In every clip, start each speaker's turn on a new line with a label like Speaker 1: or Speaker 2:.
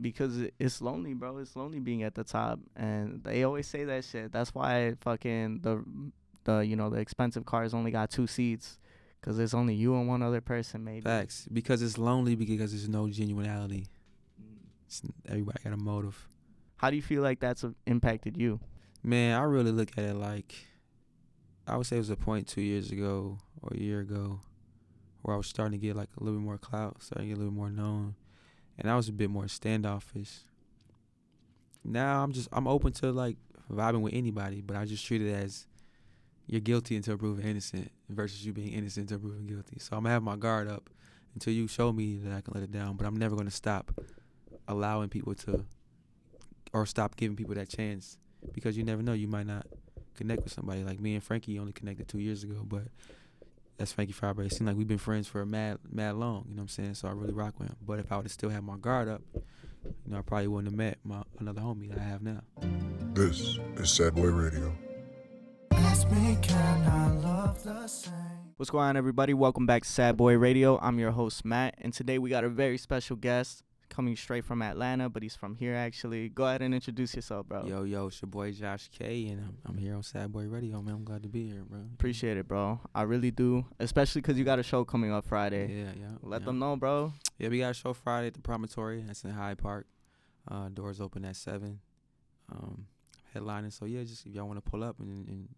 Speaker 1: because it's lonely, bro. It's lonely being at the top, and they always say that shit. That's why fucking the expensive cars only got 2 seats, cause there's only you and one other person, maybe.
Speaker 2: Facts. Because it's lonely because there's no genuality. Everybody got a motive.
Speaker 1: How do you feel like that's impacted you?
Speaker 2: Man, I really look at it like, I would say it was a point 2 years ago or a year ago where I was starting to get like a little bit more clout, starting to get a little more known. And I was a bit more standoffish. Now I'm open to like vibing with anybody, but I just treat it as you're guilty until proven innocent versus you being innocent until proven guilty. So I'm gonna have my guard up until you show me that I can let it down, but I'm never gonna stop allowing people to, or stop giving people that chance, because you never know, you might not connect with somebody. Like me and Frankie only connected 2 years ago, but that's Frankie Fabre. It seemed like we've been friends for a mad long, you know what I'm saying? So I really rock with him. But if I would have still had my guard up, I probably wouldn't have met another homie that I have now.
Speaker 3: This is Sad Boy Radio.
Speaker 1: What's going on, everybody? Welcome back to Sad Boy Radio. I'm your host, Matt, and today we got a very special guest coming straight from Atlanta, but he's from here, actually. Go ahead and introduce yourself, bro.
Speaker 2: Yo, it's your boy Josh K, and I'm here on Sad Boy Radio, man. I'm glad to be here, bro.
Speaker 1: Appreciate it, bro. I really do, especially because you got a show coming up Friday.
Speaker 2: Yeah.
Speaker 1: Let them know, bro.
Speaker 2: Yeah, we got a show Friday at the Promontory. That's in Hyde Park. Doors open at 7. Headlining. So, yeah, just if y'all want to pull up and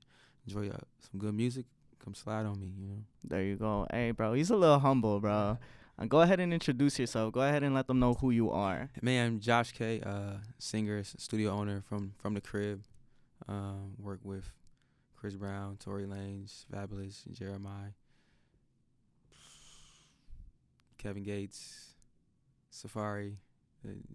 Speaker 2: enjoy some good music, come slide on me,
Speaker 1: There you go. Hey, bro, he's a little humble, bro. Go ahead and introduce yourself. Go ahead and let them know who you are.
Speaker 2: Man, I'm Josh K, singer, studio owner from the crib. Work with Chris Brown, Tory Lanez, Fabulous, Jeremih, Kevin Gates, Safari.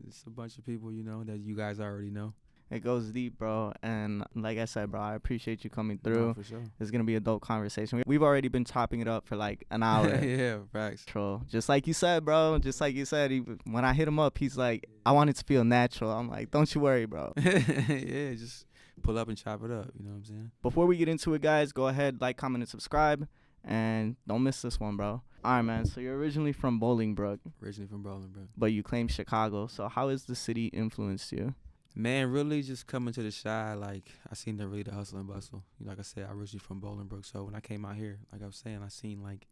Speaker 2: It's a bunch of people, that you guys already know.
Speaker 1: It goes deep, bro. And like I said, bro, I appreciate you coming through.
Speaker 2: No, for sure.
Speaker 1: It's going to be a dope conversation. We've already been chopping it up for like an hour.
Speaker 2: Yeah, facts.
Speaker 1: Troll. Just like you said, bro. Just like you said, when I hit him up, he's like, I want it to feel natural. I'm like, don't you worry, bro.
Speaker 2: Yeah, just pull up and chop it up. You know what I'm saying?
Speaker 1: Before we get into it, guys, go ahead, like, comment, and subscribe. And don't miss this one, bro. All right, man. So you're originally from Bolingbrook.
Speaker 2: Originally from Bolingbrook.
Speaker 1: But you claim Chicago. So how has the city influenced you?
Speaker 2: Man, really just coming to the Chi, like, I seen the hustle and bustle. Like I said, I originally from Bolingbrook, so when I came out here, like I was saying, I seen, like,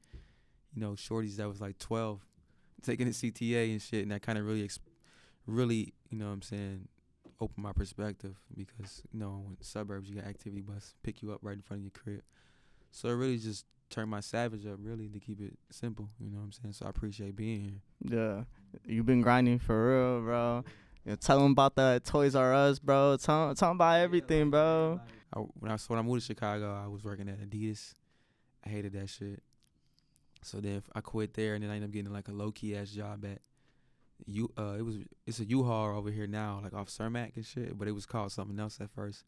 Speaker 2: shorties that was, like, 12 taking the CTA and shit, and that kind of really, you know what I'm saying, opened my perspective because, in suburbs, you got activity bus pick you up right in front of your crib. So it really just turned my savage up, really, to keep it simple, you know what I'm saying? So I appreciate being here.
Speaker 1: Yeah. You've been grinding for real, bro. Tell them about the Toys R Us, bro. Tell them about everything, bro.
Speaker 2: When I moved to Chicago, I was working at Adidas. I hated that shit. So then I quit there, and then I ended up getting like a low-key ass job at it's a U-Haul over here now, like off Cermak and shit, but it was called something else at first.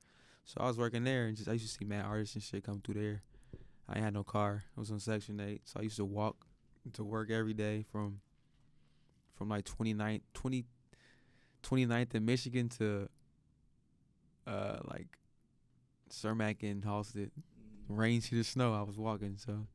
Speaker 2: So I was working there, and I used to see mad artists and shit come through there. I ain't had no car. I was on Section 8, so I used to walk to work every day from like 29th in Michigan to like Cermak and Halstead. Rain to the snow, I was walking. So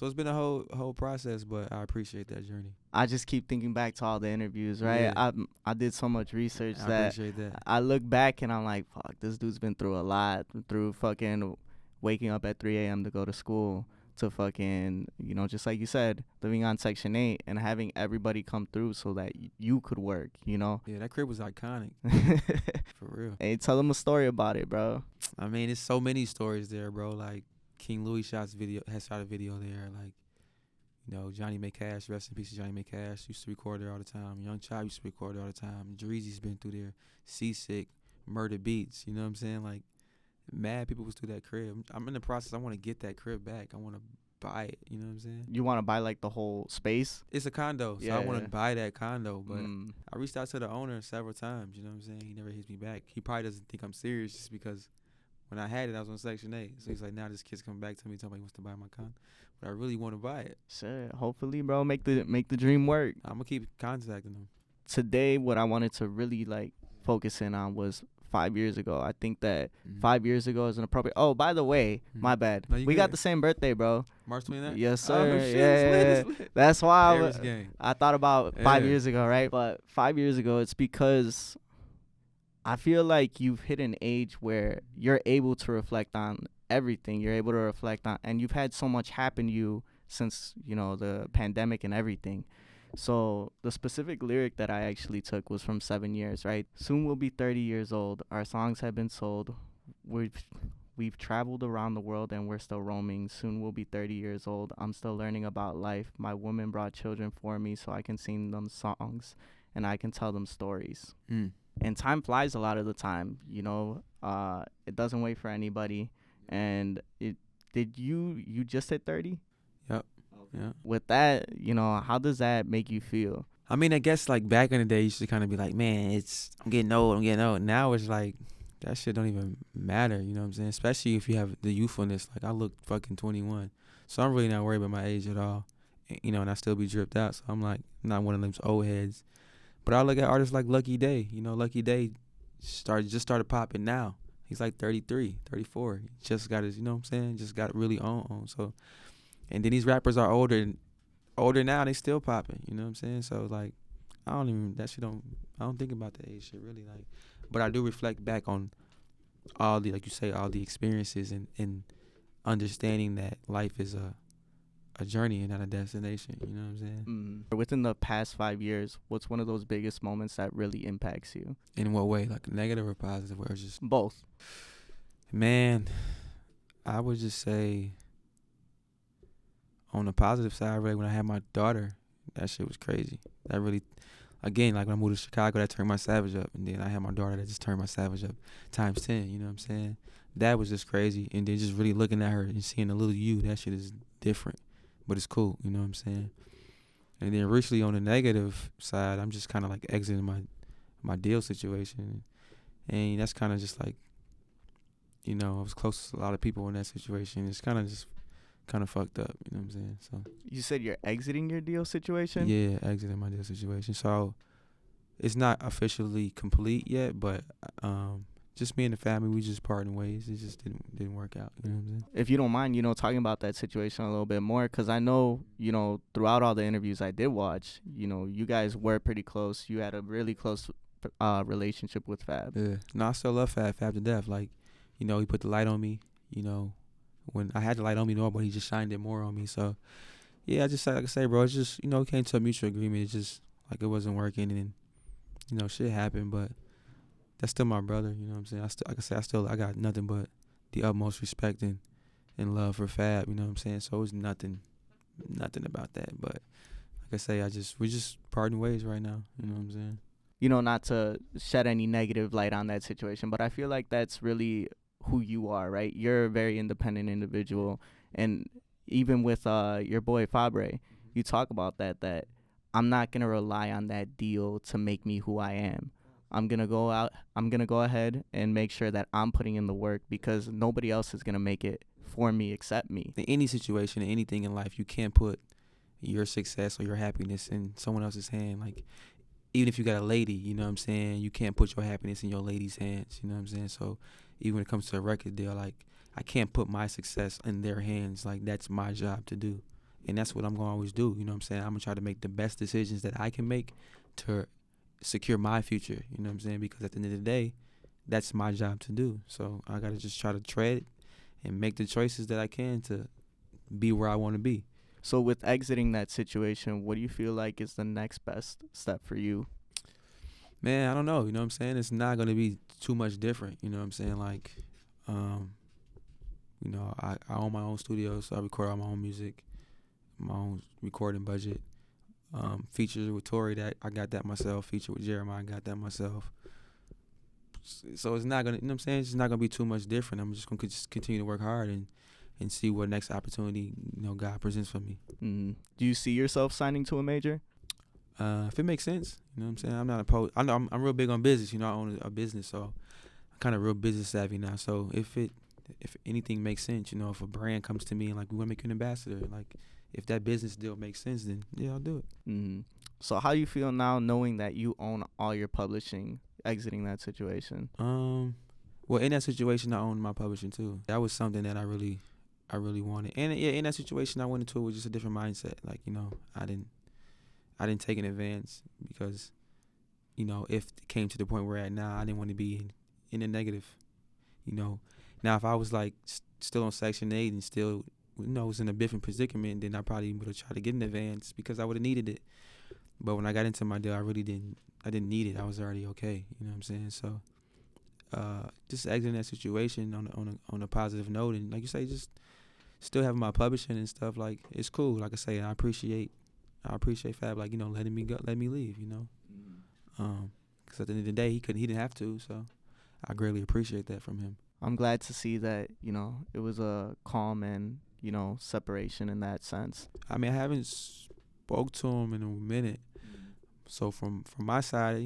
Speaker 2: it's been a whole process, but I appreciate that journey.
Speaker 1: I just keep thinking back to all the interviews, right?
Speaker 2: Yeah.
Speaker 1: I did so much research
Speaker 2: I
Speaker 1: that
Speaker 2: appreciate that.
Speaker 1: I look back and I'm like, fuck, this dude's been through a lot, through fucking waking up at 3 a.m. to go to school, to fucking, just like you said, living on Section 8 and having everybody come through so that you could work,
Speaker 2: Yeah, that crib was iconic. For real.
Speaker 1: Hey, tell them a story about it, bro.
Speaker 2: I mean, there's so many stories there, bro. Like, King Louis has shot a video there. Like, Johnny May Cash, rest in peace to Johnny May Cash, used to record there all the time. Young Child used to record there all the time. Dreezy's been through there. Seasick, Murder Beats, you know what I'm saying? Like, mad people was through that crib. I'm in the process. I want to get that crib back. I want to buy it. You know what I'm saying?
Speaker 1: You want to buy like the whole space?
Speaker 2: It's a condo, so
Speaker 1: Yeah.
Speaker 2: I want to buy that condo. But I reached out to the owner several times. You know what I'm saying? He never hits me back. He probably doesn't think I'm serious just because when I had it, I was on Section 8. So he's like, now this kid's coming back to me, telling me he wants to buy my condo. But I really want to buy it.
Speaker 1: Shit, hopefully, bro, make the dream work.
Speaker 2: I'm gonna keep contacting him.
Speaker 1: Today, what I wanted to really like focus in on was 5 years ago. I think that
Speaker 2: Mhm.
Speaker 1: 5 years ago is an appropriate. Oh, by the way, my bad.
Speaker 2: No, you
Speaker 1: We got
Speaker 2: good.
Speaker 1: the same birthday, bro.
Speaker 2: March 29th?
Speaker 1: Yes, sir.
Speaker 2: Oh, shit.
Speaker 1: Yeah,
Speaker 2: It's lit,
Speaker 1: yeah,
Speaker 2: it's lit.
Speaker 1: that's why
Speaker 2: Aries gang.
Speaker 1: I thought about 5 years
Speaker 2: Yeah.
Speaker 1: ago, right? But 5 years ago, it's because I feel like you've hit an age where you're able to reflect on everything. You're able to reflect on, and you've had so much happen to you since, the pandemic and everything. So the specific lyric that I actually took was from 7 years, right? Soon we'll be 30 years old. Our songs have been sold. We've traveled around the world and we're still roaming. Soon we'll be 30 years old. I'm still learning about life. My woman brought children for me so I can sing them songs and I can tell them stories.
Speaker 2: Mm.
Speaker 1: And time flies a lot of the time, it doesn't wait for anybody. And you just hit 30?
Speaker 2: Yep. Yeah.
Speaker 1: With that, how does that make you feel?
Speaker 2: I mean, I guess like back in the day, you used to kind of be like, man, I'm getting old. Now it's like that shit don't even matter. You know what I'm saying? Especially if you have the youthfulness. Like I look fucking 21, so I'm really not worried about my age at all. And I still be dripped out. So I'm like not one of them old heads. But I look at artists like Lucky Day. Lucky Day just started popping now. He's like 33, 34. He just got his, just got it really on. So, and then these rappers are older now. They still popping. You know what I'm saying? So like, I don't think about the age shit really. Like, but I do reflect back on all the, like you say, all the experiences and understanding that life is a journey and not a destination. You know what I'm saying?
Speaker 1: Within the past 5 years, what's one of those biggest moments that really impacts you?
Speaker 2: In what way? Like negative or positive? Or just
Speaker 1: both?
Speaker 2: Man, I would just say on the positive side, really, when I had my daughter, that shit was crazy. That really, again, like when I moved to Chicago, that turned my savage up. And then I had my daughter that just turned my savage up times 10, you know what I'm saying? That was just crazy. And then just really looking at her and seeing the little you, that shit is different. But it's cool, you know what I'm saying? And then recently on the negative side, I'm just kind of like exiting my deal situation. And that's kind of just like, I was close to a lot of people in that situation. It's kind of fucked up, you know what I'm saying? So
Speaker 1: you said you're exiting your deal situation?
Speaker 2: Yeah, exiting my deal situation. So it's not officially complete yet, but just me and the family, we just parting ways. It just didn't work out, you know what I'm saying?
Speaker 1: If you don't mind, talking about that situation a little bit more, because I know, throughout all the interviews I did watch, you guys were pretty close. You had a really close relationship with Fab.
Speaker 2: Yeah. No, I still love Fab to death. Like, he put the light on me, when I had the light on me, but he just shined it more on me. So, yeah, like I say, bro, it's just, it came to a mutual agreement. It's just, like, it wasn't working, and, shit happened, but that's still my brother, you know what I'm saying? I got nothing but the utmost respect and love for Fab, you know what I'm saying? So it was nothing about that. But like I say, we're just parting ways right now, you know what I'm saying?
Speaker 1: Not to shed any negative light on that situation, but I feel like that's really who you are, right? You're a very independent individual. And even with your boy Fabre, you talk about that I'm not going to rely on that deal to make me who I am. I'm going to go ahead and make sure that I'm putting in the work because nobody else is going to make it for me except me.
Speaker 2: In any situation, anything in life, you can't put your success or your happiness in someone else's hand. Like, even if you got a lady, you know what I'm saying, you can't put your happiness in your lady's hands, you know what I'm saying? So even when it comes to a record deal, like, I can't put my success in their hands. Like, that's my job to do. And that's what I'm going to always do, you know what I'm saying? I'm going to try to make the best decisions that I can make to secure my future, you know what I'm saying? Because at the end of the day, that's my job to do. So I got to just try to tread and make the choices that I can to be where I want to be.
Speaker 1: So with exiting that situation, what do you feel like is the next best step for you?
Speaker 2: Man, I don't know, you know what I'm saying? It's not going to be too much different, you know what I'm saying? Like, I own my own studio, so I record all my own music, my own recording budget. Features with Tory, that I got that myself. Feature with Jeremih, I got that myself. So it's not gonna, you know what I'm saying? It's not gonna be too much different. I'm just gonna continue to work hard and see what next opportunity God presents for me.
Speaker 1: Do you see yourself signing to a major?
Speaker 2: If it makes sense, you know what I'm saying. I'm not opposed. I know I'm real big on business. I own a business, so I'm kind of real business savvy now. So if anything makes sense, if a brand comes to me and like we want to make you an ambassador, like. If that business deal makes sense, then yeah, I'll do it.
Speaker 1: So how do you feel now knowing that you own all your publishing? exiting that situation?
Speaker 2: Well, in that situation, I owned my publishing too. That was something that I really wanted. And yeah, in that situation, I went into it with just a different mindset. Like, I didn't take an advance because, if it came to the point we're at now, I didn't want to be in the negative. Now if I was like still on Section 8 and still, was in a different predicament, then I probably would have tried to get an advance because I would have needed it. But when I got into my deal, I didn't need it. I was already okay. You know what I'm saying? So, just exiting that situation on a positive note, and like you say, just still having my publishing and stuff, like, it's cool. Like I say, I appreciate Fab, like, letting me go, let me leave, because at the end of the day, he didn't have to, so I greatly appreciate that from him.
Speaker 1: I'm glad to see that, it was a calm and, separation in that sense.
Speaker 2: I mean, I haven't spoke to him in a minute, so from my side,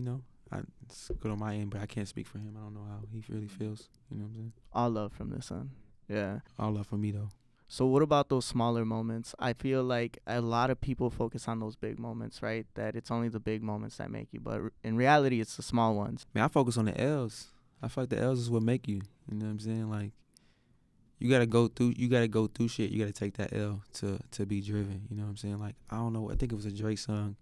Speaker 2: it's good on my end, but I can't speak for him. I don't know how he really feels. You know what I'm saying?
Speaker 1: All love from this son. Yeah.
Speaker 2: All love from me, though.
Speaker 1: So what about those smaller moments? I feel like a lot of people focus on those big moments, right? That it's only the big moments that make you. But in reality, it's the small ones.
Speaker 2: Man, I focus on the L's. I feel like the L's is what make you. You know what I'm saying? Like, you gotta go through shit. You gotta take that L to be driven. You know what I'm saying? Like, I don't know. I think it was a Drake song.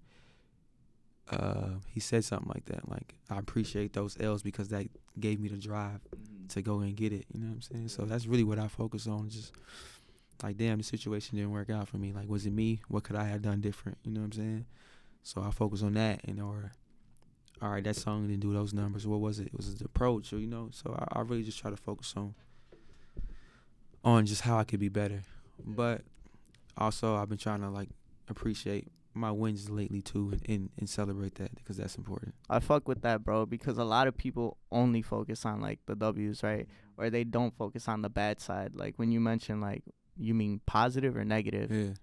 Speaker 2: He said something like that. Like, I appreciate those L's because that gave me the drive to go and get it. You know what I'm saying? So that's really what I focus on. Just like, damn, the situation didn't work out for me. Like, was it me? What could I have done different? You know what I'm saying? So I focus on that, all right, that song didn't do those numbers. What was it? It was the approach, or So I really just try to focus on just how I could be better. But also, I've been trying to, like, appreciate my wins lately too, and celebrate that, because that's important.
Speaker 1: I fuck with that, bro, because a lot of people only focus on, like, the W's, right? Or they don't focus on the bad side. Like, when you mention, like, you mean positive or negative?
Speaker 2: Yeah.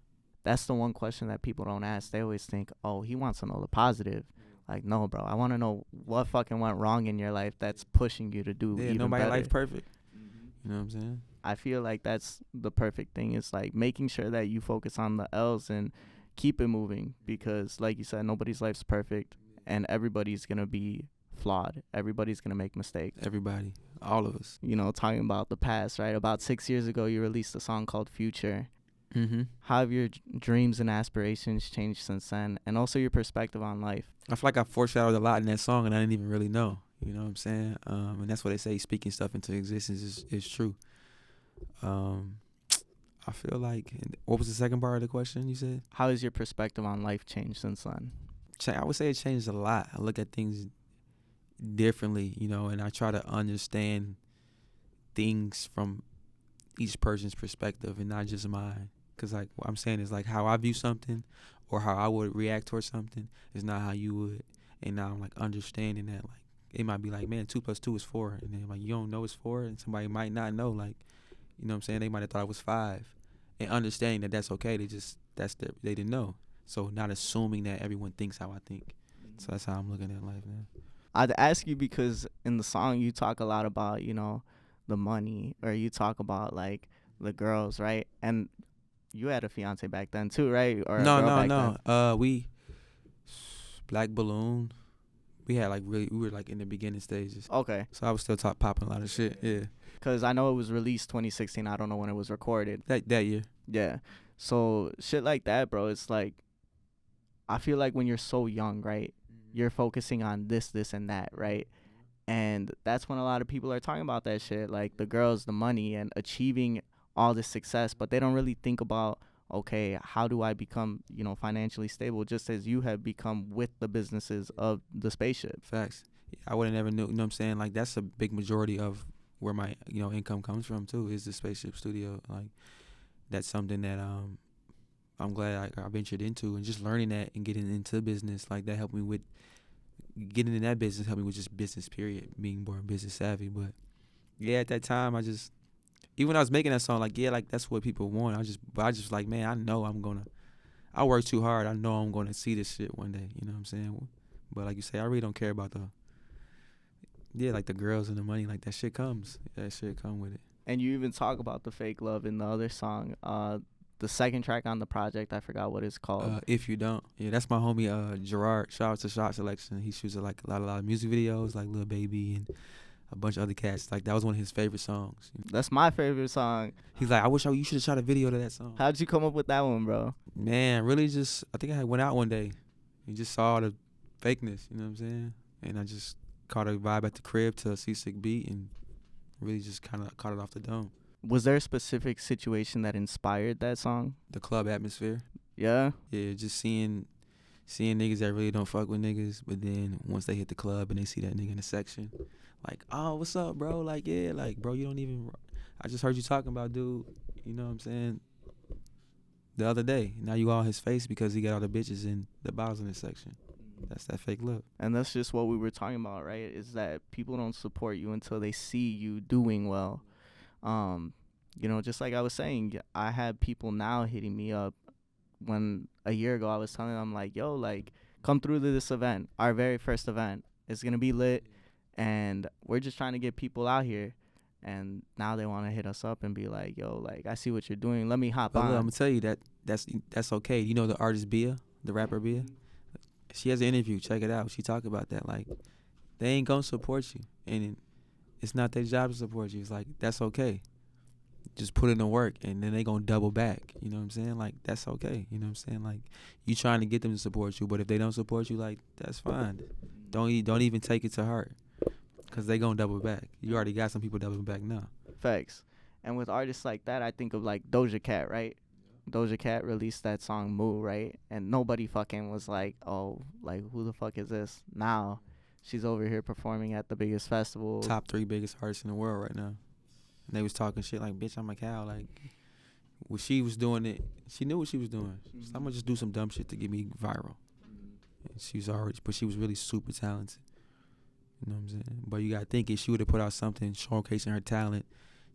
Speaker 1: That's the one question that people don't ask. They always think, oh, he wants to know the positive. Like, no, bro, I want to know what fucking went wrong in your life that's pushing you to do even
Speaker 2: nobody
Speaker 1: better.
Speaker 2: life's perfect. You know what I'm saying?
Speaker 1: I feel like that's the perfect thing. It's like making sure that you focus on the L's and keep it moving, because, like you said, nobody's life's perfect, and everybody's going to be flawed. Everybody's going to make mistakes.
Speaker 2: Everybody. All of us.
Speaker 1: Talking about the past, right? About 6 years ago, you released a song called Future.
Speaker 2: Mm-hmm.
Speaker 1: How have your dreams and aspirations changed since then, and also your perspective on life?
Speaker 2: I feel like I foreshadowed a lot in that song, and I didn't even really know. You know what I'm saying? And that's what they say, speaking stuff into existence is true. I feel like, what was the second part of the question you said?
Speaker 1: How has your perspective on life changed since then?
Speaker 2: I would say it changed a lot. I look at things differently, and I try to understand things from each person's perspective and not just mine. Because, like, what I'm saying is, like, how I view something or how I would react towards something is not how you would. And now I'm, like, understanding that, like, it might be like, man, 2 + 2 is 4. And then, like, you don't know it's 4, and somebody might not know, like, you know what I'm saying? They might have thought it was 5. And understanding that that's okay. They didn't know. So not assuming that everyone thinks how I think. So that's how I'm looking at life now.
Speaker 1: I'd ask you because in the song you talk a lot about, the money, or you talk about, like, the girls, right? And you had a fiance back then too, right? Or
Speaker 2: No. We Black Balloon. We had, like, we were, like, in the beginning stages.
Speaker 1: Okay.
Speaker 2: So I was still popping a lot of shit. Yeah.
Speaker 1: Because I know it was released 2016. I don't know when it was recorded.
Speaker 2: That year.
Speaker 1: Yeah. So shit like that, bro, it's like, I feel like when you're so young, right, you're focusing on this, and that, right? And that's when a lot of people are talking about that shit, like the girls, the money, and achieving all this success. But they don't really think about, okay, how do I become, financially stable, just as you have become with the businesses of the spaceship.
Speaker 2: Facts. I would have never knew, you know what I'm saying? Like, that's a big majority of where my, income comes from, too, is the Spaceship Studio. Like, that's something that I'm glad I ventured into, and just learning that and getting into business, like, that helped me with getting in that business, helped me with just business, period, being more business savvy. But, yeah, at that time, even when I was making that song, like, yeah, like, that's what people want. I just like, man, I know I work too hard. I know I'm going to see this shit one day, you know what I'm saying? But like you say, I really don't care about like the girls and the money, like, that shit comes. That shit come with it.
Speaker 1: And you even talk about the fake love in the other song. the second track on the project, I forgot what it's called.
Speaker 2: If You Don't. Yeah, that's my homie Gerard. Shout out to Shot Selection. He shoots like a lot of music videos, like Lil Baby and a bunch of other cats. Like that was one of his favorite songs.
Speaker 1: That's my favorite song.
Speaker 2: He's like, I wish you should have shot a video to that song.
Speaker 1: How'd you come up with that one, bro?
Speaker 2: Man, really just I think I went out one day and just saw the fakeness, you know what I'm saying? And I just caught a vibe at the crib to a Seasick beat and really just kind of caught it off the dome.
Speaker 1: Was there a specific situation that inspired that song?
Speaker 2: The club atmosphere.
Speaker 1: Yeah?
Speaker 2: Yeah, just seeing niggas that really don't fuck with niggas, but then once they hit the club and they see that nigga in the section, like, oh, what's up, bro? Like, yeah, like, bro, you don't even, I just heard you talking about dude, you know what I'm saying, the other day. Now you all his face because he got all the bitches and the bottles in his section. That's that fake look.
Speaker 1: And that's just what we were talking about, right? Is that people don't support you until they see you doing well. You know, just like I was saying, I had people now hitting me up when a year ago I was telling them, like, yo, like, come through to this event, our very first event. It's going to be lit, and we're just trying to get people out here. And now they want to hit us up and be like, yo, like, I see what you're doing. Let me hop on.
Speaker 2: Look, I'm going to tell you that's okay. You know the artist Bia, the rapper Bia? She has an interview. Check it out. She talk about that. Like, they ain't going to support you. And it's not their job to support you. It's like, that's okay. Just put in the work, and then they going to double back. You know what I'm saying? Like, that's okay. You know what I'm saying? Like, you trying to get them to support you, but if they don't support you, like, that's fine. Don't even take it to heart, because they going to double back. You already got some people doubling back now.
Speaker 1: Facts. And with artists like that, I think of, like, Doja Cat, right? Doja Cat released that song Moo, right? And nobody fucking was like, oh, like, who the fuck is this? Now she's over here performing at the biggest festival.
Speaker 2: Top 3 biggest artists in the world right now. And they was talking shit like, bitch, I'm a cow. Like, when she was doing it, she knew what she was doing. So I'm going to just do some dumb shit to get me viral. And she was really super talented. You know what I'm saying? But you got to think, if she would have put out something showcasing her talent,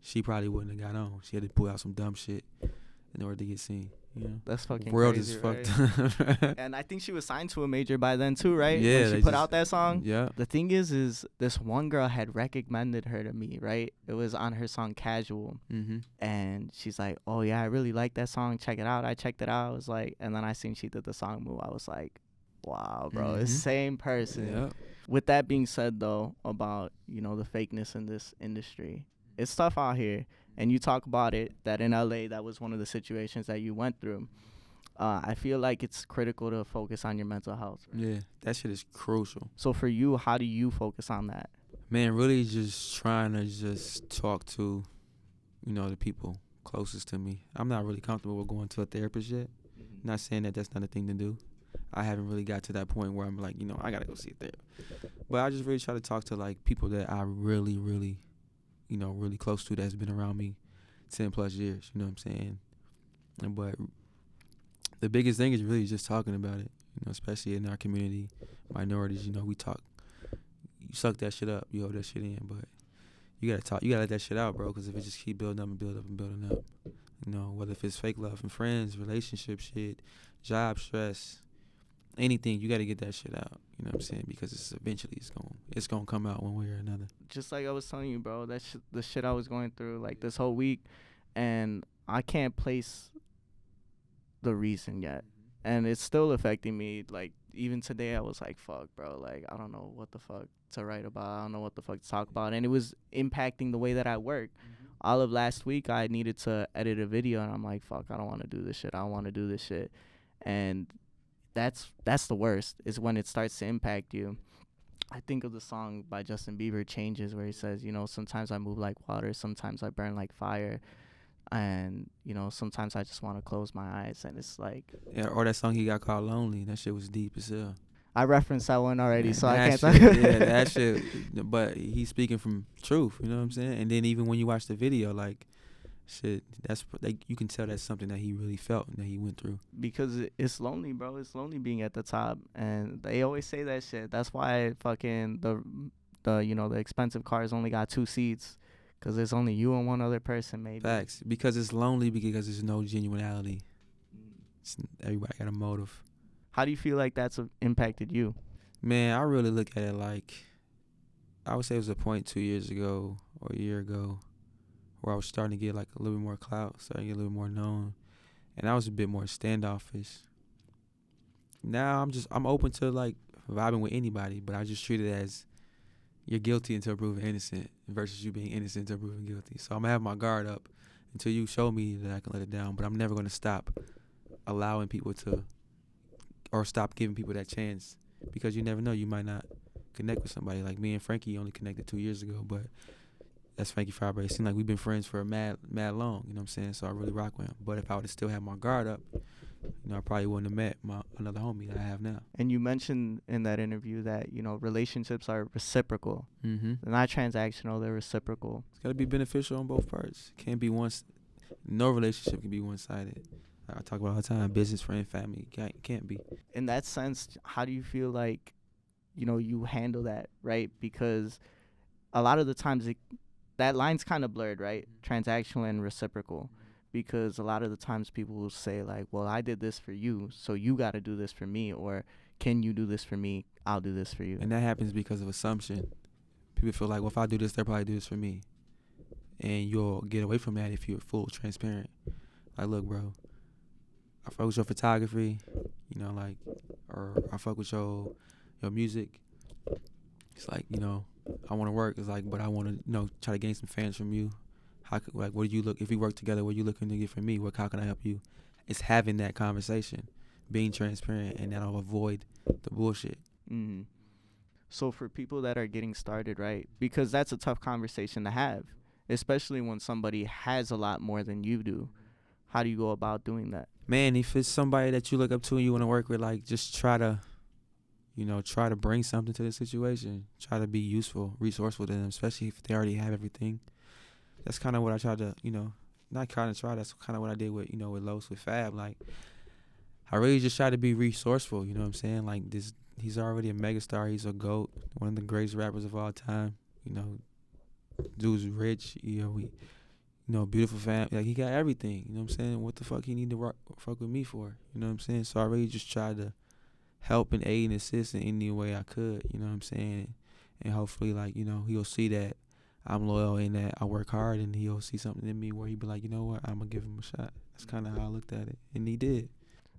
Speaker 2: she probably wouldn't have got on. She had to put out some dumb shit in order to get seen. You know?
Speaker 1: That's fucking
Speaker 2: world
Speaker 1: crazy,
Speaker 2: is
Speaker 1: right?
Speaker 2: fucked up.
Speaker 1: And I think she was signed to a major by then too, right?
Speaker 2: Yeah,
Speaker 1: when she put out that song.
Speaker 2: Yeah.
Speaker 1: The thing is this one girl had recommended her to me, right? It was on her song Casual.
Speaker 2: Mm-hmm.
Speaker 1: And she's like, oh yeah, I really like that song. Check it out. I checked it out. I was like, and then I seen she did the song Moo. I was like, wow, bro, it's the same person.
Speaker 2: Yeah.
Speaker 1: With that being said, though, about, you know, the fakeness in this industry, it's tough out here. And you talk about it, that in LA, that was one of the situations that you went through. I feel like it's critical to focus on your mental health. Right?
Speaker 2: Yeah, that shit is crucial.
Speaker 1: So for you, how do you focus on that?
Speaker 2: Man, really just trying to just talk to, you know, the people closest to me. I'm not really comfortable with going to a therapist yet. Not saying that that's not a thing to do. I haven't really got to that point where I'm like, you know, I got to go see a therapist. But I just really try to talk to, like, people that I really, really, you know, really close to, that's been around me 10 plus years, you know what I'm saying? But the biggest thing is really just talking about it, you know, especially in our community, minorities, you know, we talk. You suck that shit up, you hold that shit in, but you gotta talk, you gotta let that shit out, bro, because if it just keep building up and building up and building up, you know, whether if it's fake love and friends, relationship shit, job stress, anything, you gotta get that shit out, you know what I'm saying, because it's gonna come out one way or another.
Speaker 1: Just like I was telling you, bro, the shit I was going through, like, this whole week, and I can't place the reason yet, and it's still affecting me. Like, even today I was like, fuck, bro, like, I don't know what the fuck to write about, I don't know what the fuck to talk about, and it was impacting the way that I work. All of last week I needed to edit a video, and I'm like, fuck, I don't want to do this shit, and that's the worst, is when it starts to impact you. I think of the song by Justin Bieber, Changes, where he says, you know, sometimes I move like water, sometimes I burn like fire. And, you know, sometimes I just want to close my eyes, and it's like...
Speaker 2: Yeah, or that song he got called Lonely. That shit was deep as hell.
Speaker 1: I referenced that one already, so I can't
Speaker 2: talk. Yeah, that shit. But he's speaking from truth, you know what I'm saying? And then even when you watch the video, like, shit, that's like, you can tell that's something that he really felt and that he went through. Because
Speaker 1: it's lonely, bro. It's lonely being at the top. And they always say that shit. That's why fucking the you know, the expensive cars only got 2 seats. Because there's only you and one other person, maybe.
Speaker 2: Facts. Because it's lonely, because there's no genuinity. Everybody got a motive.
Speaker 1: How do you feel like that's impacted you?
Speaker 2: Man, I really look at it like, I would say it was a point 2 years ago or a year ago where I was starting to get like a little bit more clout, starting to get a little more known. and I was a bit more standoffish. Now I'm open to like vibing with anybody, but I just treat it as you're guilty until proven innocent versus you being innocent until proven guilty. So I'm gonna have my guard up until you show me that I can let it down, but I'm never gonna stop allowing people to, or stop giving people that chance, because you never know, you might not connect with somebody. Like me and Frankie only connected 2 years ago, but that's Frankie Fabre. It seemed like we've been friends for a mad long, you know what I'm saying? So I really rock with him. But if I would have still had my guard up, I probably wouldn't have met another homie that I have now.
Speaker 1: And you mentioned in that interview that, relationships are reciprocal.
Speaker 2: Mm-hmm.
Speaker 1: They're not transactional, they're reciprocal.
Speaker 2: It's got to be beneficial on both parts. Can't be no relationship can be one-sided. I talk about all the time, business, friend, family. Can't be.
Speaker 1: In that sense, how do you feel like, you handle that, right? Because a lot of the times that line's kind of blurred, right? Transactional and reciprocal. Because a lot of the times people will say like, well, I did this for you, so you got to do this for me, or can you do this for me? I'll do this for you.
Speaker 2: And that happens because of assumption. People feel like, well, if I do this, they'll probably do this for me. And you'll get away from that if you're full transparent. Like, look, bro, I fuck with your photography, or I fuck with your music. It's like, I want to work. It's like, but I want to, try to gain some fans from you. What do you look, if we work together, what are you looking to get from me? How can I help you? It's having that conversation, being transparent, and that'll avoid the bullshit.
Speaker 1: Mm-hmm. So for people that are getting started, right, because that's a tough conversation to have, especially when somebody has a lot more than you do. How do you go about doing that?
Speaker 2: Man, if it's somebody that you look up to and you want to work with, like, just try to bring something to the situation. Try to be useful, resourceful to them, especially if they already have everything. That's kind of what I tried to, not kind of try. That's kind of what I did with, with Los, with Fab. Like, I really just try to be resourceful. You know what I'm saying? Like, he's already a megastar. He's a GOAT, one of the greatest rappers of all time. Dude's rich. Beautiful family. Like, he got everything. You know what I'm saying? What the fuck he need to fuck with me for? You know what I'm saying? So I really just tried to help and aid and assist in any way I could. You know what I'm saying? And hopefully, like, he'll see that I'm loyal and that I work hard, and he'll see something in me where he'll be like, you know what, I'm going to give him a shot. That's kind of how I looked at it. And he did.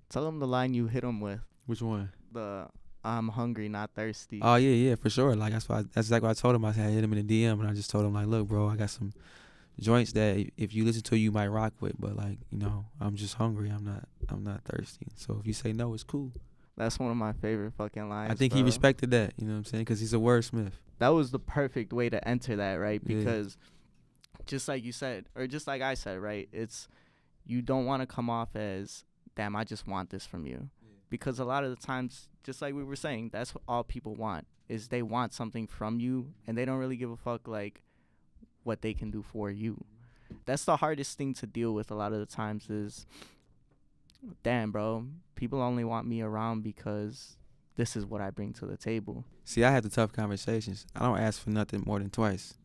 Speaker 1: Tell him the line you hit him with.
Speaker 2: Which one?
Speaker 1: The I'm hungry, not thirsty.
Speaker 2: Oh, yeah, for sure. Like, that's exactly what I told him. I had hit him in the DM, and I just told him, like, look, bro, I got some joints that if you listen to, you might rock with, but, like, I'm just hungry. I'm not thirsty. So if you say no, it's cool.
Speaker 1: That's one of my favorite fucking lines.
Speaker 2: I think he respected that, you know what I'm saying, because he's a wordsmith.
Speaker 1: That was the perfect way to enter that, right? Because just like you said, or just like I said, right, it's you don't want to come off as, damn, I just want this from you. Because a lot of the times, just like we were saying, that's all people want, is they want something from you, and they don't really give a fuck, like, what they can do for you. That's the hardest thing to deal with a lot of the times is, damn, bro, people only want me around because this is what I bring to the table.
Speaker 2: See, I had the tough conversations. I don't ask for nothing more than twice.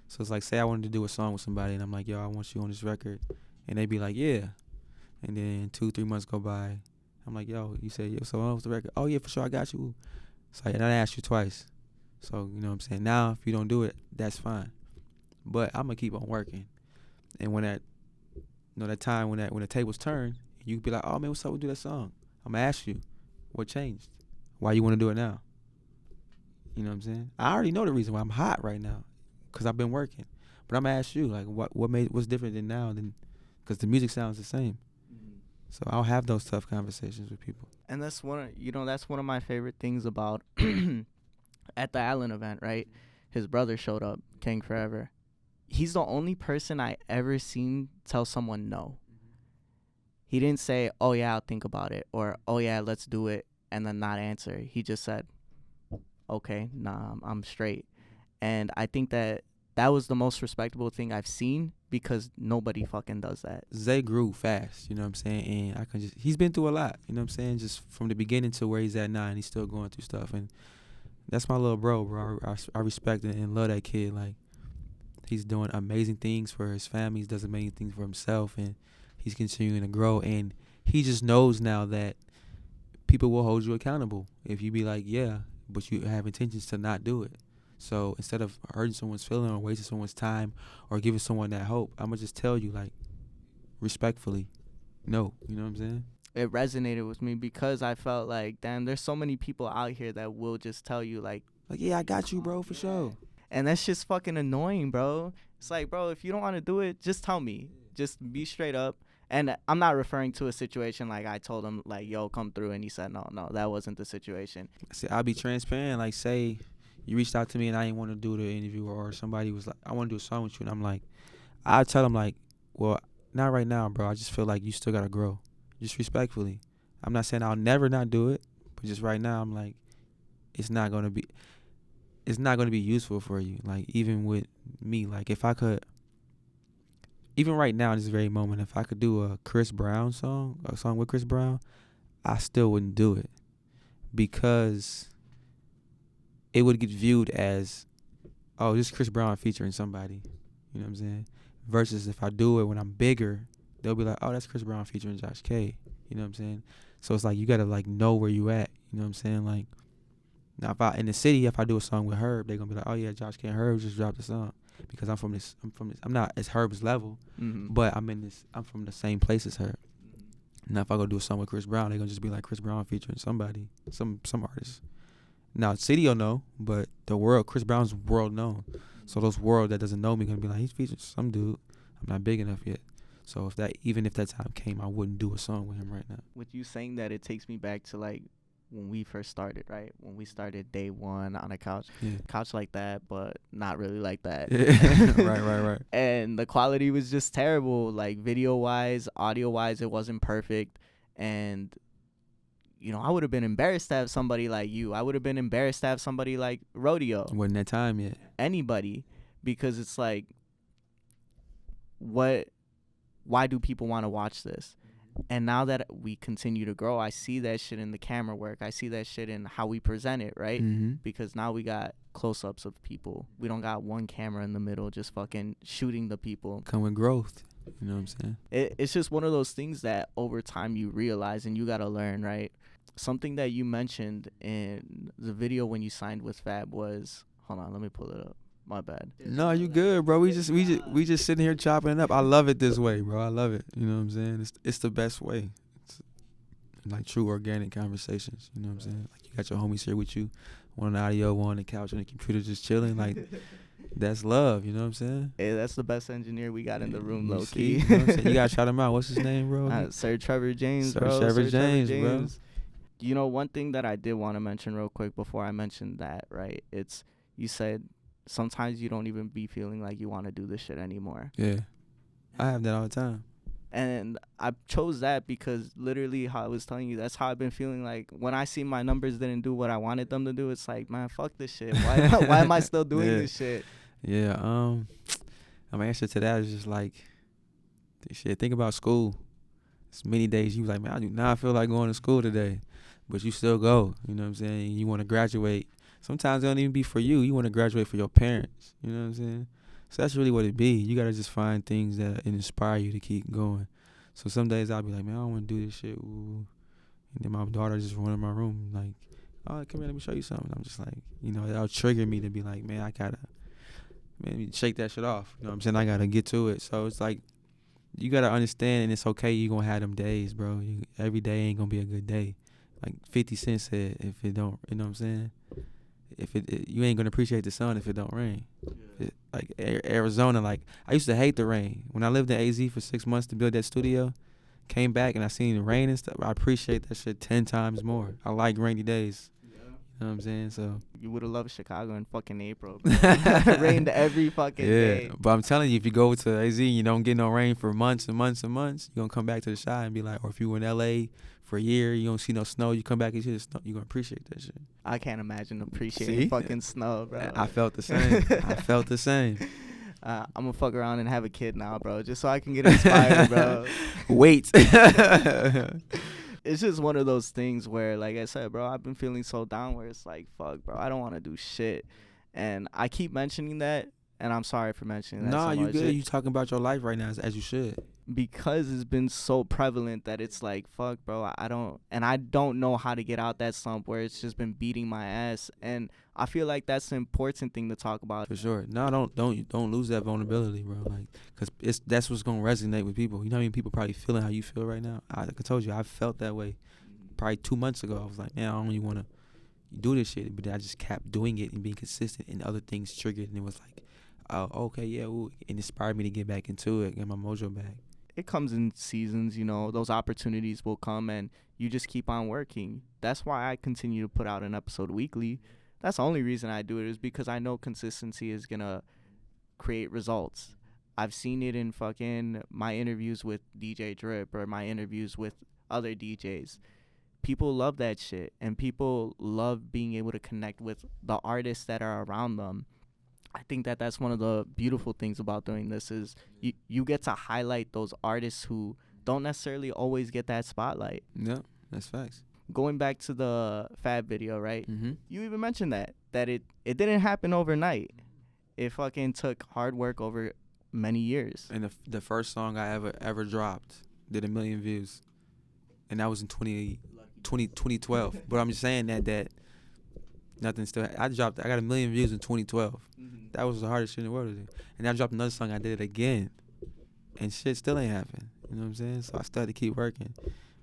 Speaker 2: So it's like, say I wanted to do a song with somebody, and I'm like, yo, I want you on this record. And they be like, yeah. And then 2-3 months go by. I'm like, yo, you say, yo, so what was the record? Oh, yeah, for sure, I got you. So and I asked you twice. So, you know what I'm saying? Now, if you don't do it, that's fine. But I'm going to keep on working. And when that time when the tables turn, you be like, oh, man, what's up? We'll do that song. I'm going to ask you, what changed? Why you want to do it now? You know what I'm saying? I already know the reason why I'm hot right now, because I've been working. But I'm going to ask you, like, what's different than now? Because the music sounds the same. Mm-hmm. So I'll have those tough conversations with people.
Speaker 1: And that's one of my favorite things about at the Allen event, right? His brother showed up, King Forever. He's the only person I ever seen tell someone no. He didn't say, oh, yeah, I'll think about it, or, oh, yeah, let's do it, and then not answer. He just said, okay, nah, I'm straight. And I think that was the most respectable thing I've seen, because nobody fucking does that.
Speaker 2: Zay grew fast, you know what I'm saying? And he's been through a lot, you know what I'm saying? Just from the beginning to where he's at now, and he's still going through stuff. And that's my little bro. I respect and love that kid. Like, he's doing amazing things for his family. He does amazing things for himself, and he's continuing to grow. And he just knows now that people will hold you accountable if you be like, yeah, but you have intentions to not do it. So instead of hurting someone's feeling or wasting someone's time or giving someone that hope, I'm going to just tell you, like, respectfully, No, you know what I'm saying?
Speaker 1: It resonated with me because I felt like, damn, there's so many people out here that will just tell you like,
Speaker 2: Yeah, I got you, bro, for sure.
Speaker 1: and that's just fucking annoying, bro. It's like, bro, if you don't want to do it, just tell me. Just be straight up. And I'm not referring to a situation like I told him, like, yo, come through. And he said, no, that wasn't the situation.
Speaker 2: See, I'll be transparent. Like, say you reached out to me and I didn't want to do the interview, or somebody was like, I want to do a song with you. And I'm like, I tell them, like, well, not right now, bro. I just feel like you still got to grow. Just respectfully. I'm not saying I'll never not do it, but just right now, I'm like, it's not going to be useful for you. Like, even with me, like, if I could, even right now in this very moment, if I could do a song with Chris Brown, I still wouldn't do it, because it would get viewed as, oh, this is Chris Brown featuring somebody. You know what I'm saying? Versus if I do it when I'm bigger, they'll be like, oh, that's Chris Brown featuring Josh K. You know what I'm saying? So it's like, you got to, like, know where you at. You know what I'm saying? Like, now if I in the city, if I do a song with Herb, they're going to be like, oh, yeah, Josh K and Herb just dropped a song. Because I'm not as Herb's level, but I'm from the same place as Herb. Now if I go do a song with Chris Brown, they're going to just be like, Chris Brown featuring somebody, some artist. Now city will know, but the world, Chris Brown's world known. So those world that doesn't know me going to be like, he's featuring some dude. I'm not big enough yet. So even if that time came, I wouldn't do a song with him right now.
Speaker 1: With you saying that, it takes me back to, like, when we first started, right? When we started day one on a couch.
Speaker 2: Yeah.
Speaker 1: Couch like that, but not really like that.
Speaker 2: Yeah. Right.
Speaker 1: And the quality was just terrible. Like, video-wise, audio-wise, it wasn't perfect. And, you know, I would have been embarrassed to have somebody like you. I would have been embarrassed to have somebody like Rodeo.
Speaker 2: Wasn't that time yet.
Speaker 1: Anybody. Because it's like, why do people want to watch this? And now that we continue to grow, I see that shit in the camera work. I see that shit in how we present it, right?
Speaker 2: Mm-hmm.
Speaker 1: Because now we got close-ups of people. We don't got one camera in the middle just fucking shooting the people.
Speaker 2: Come with growth. You know what I'm saying?
Speaker 1: It's just one of those things that over time you realize and you got to learn, right? Something that you mentioned in the video when you signed with Fab was, hold on, let me pull it up. My bad.
Speaker 2: No, you good, bro. We just sitting here chopping it up. I love it this way, bro. I love it. You know what I'm saying? It's the best way. It's like true organic conversations. You know what I'm saying? Like, you got your homies here with you, one on the audio, one on the couch, on the computer, just chilling. Like, that's love. You know what I'm saying?
Speaker 1: Hey, that's the best engineer we got in the room, low
Speaker 2: key.
Speaker 1: key.
Speaker 2: You know what I'm saying? You gotta shout him out. What's his name, bro?
Speaker 1: Sir Trevor James, bro.
Speaker 2: Trevor James, bro.
Speaker 1: You know, one thing that I did want to mention real quick before I mentioned that, right? It's, you said sometimes you don't even be feeling like you want to do this shit anymore.
Speaker 2: Yeah. I have that all the time.
Speaker 1: And I chose that because literally how I was telling you, that's how I've been feeling. Like, when I see my numbers didn't do what I wanted them to do, it's like, man, fuck this shit. Why am I still doing this shit?
Speaker 2: Yeah. My answer to that is just like, shit, think about school. It's many days you like, man, I do not feel like going to school today. But you still go. You know what I'm saying? You want to graduate. Sometimes it don't even be for you. You want to graduate for your parents. You know what I'm saying? So that's really what it be. You got to just find things that inspire you to keep going. So some days I'll be like, man, I don't want to do this shit. Ooh. And then my daughter just run in my room like, oh, come here, let me show you something. I'm just like, you know, that'll trigger me to be like, man, I got to shake that shit off. You know what I'm saying? I got to get to it. So it's like, you got to understand, and it's okay. You going to have them days, bro. Every day ain't going to be a good day. Like 50 Cent said, if it don't, you know what I'm saying? If you ain't gonna appreciate the sun if it don't rain. Yeah. Like Arizona, like, I used to hate the rain. When I lived in AZ for 6 months to build that studio, came back and I seen the rain and stuff, I appreciate that shit 10 times more. I like rainy days. Yeah. You know what I'm saying? So
Speaker 1: you would have loved Chicago in fucking April, bro. Rained every fucking day.
Speaker 2: But I'm telling you, if you go to AZ and you don't get no rain for months and months and months, you're gonna come back to the Chi and be like, or if you were in LA for a year, you don't see no snow, you come back and see the snow, you're gonna appreciate that shit.
Speaker 1: I can't imagine appreciating fucking snow, bro.
Speaker 2: I felt the same.
Speaker 1: I'm gonna fuck around and have a kid now, bro, just so I can get inspired, bro.
Speaker 2: Wait.
Speaker 1: It's just one of those things where, like I said, bro, I've been feeling so down where it's like, fuck, bro, I don't want to do shit. And I keep mentioning that, and I'm sorry for mentioning that
Speaker 2: Nah,
Speaker 1: so
Speaker 2: you
Speaker 1: much.
Speaker 2: good. You talking about your life right now as you should.
Speaker 1: Because it's been so prevalent that it's like, fuck, bro, I don't know how to get out that slump where it's just been beating my ass. And I feel like that's the important thing to talk about.
Speaker 2: For sure. No, don't lose that vulnerability, bro. Like, cause that's what's gonna resonate with people. You know how many people probably feeling how you feel right now? Like I told you, I felt that way. Probably 2 months ago, I was like, man, I don't even wanna do this shit, but I just kept doing it and being consistent, and other things triggered, and it was like, oh, okay, yeah, ooh, it inspired me to get back into it, get my mojo back.
Speaker 1: It comes in seasons, you know, those opportunities will come and you just keep on working. That's why I continue to put out an episode weekly. That's the only reason I do it, is because I know consistency is going to create results. I've seen it in fucking my interviews with DJ Drip or my interviews with other DJs. People love that shit, and people love being able to connect with the artists that are around them. I think that that's one of the beautiful things about doing this is you get to highlight those artists who don't necessarily always get that spotlight.
Speaker 2: Yeah, that's facts.
Speaker 1: Going back to the Fab video, right?
Speaker 2: Mm-hmm.
Speaker 1: You even mentioned that it didn't happen overnight. It fucking took hard work over many years.
Speaker 2: And the first song I ever dropped did 1 million views, and that was in 2012. But I'm just saying that nothing still. I got 1 million views in 2012. That was the hardest shit in the world to do. And I dropped another song, I did it again, and shit still ain't happened. You know what I'm saying? So I started to keep working.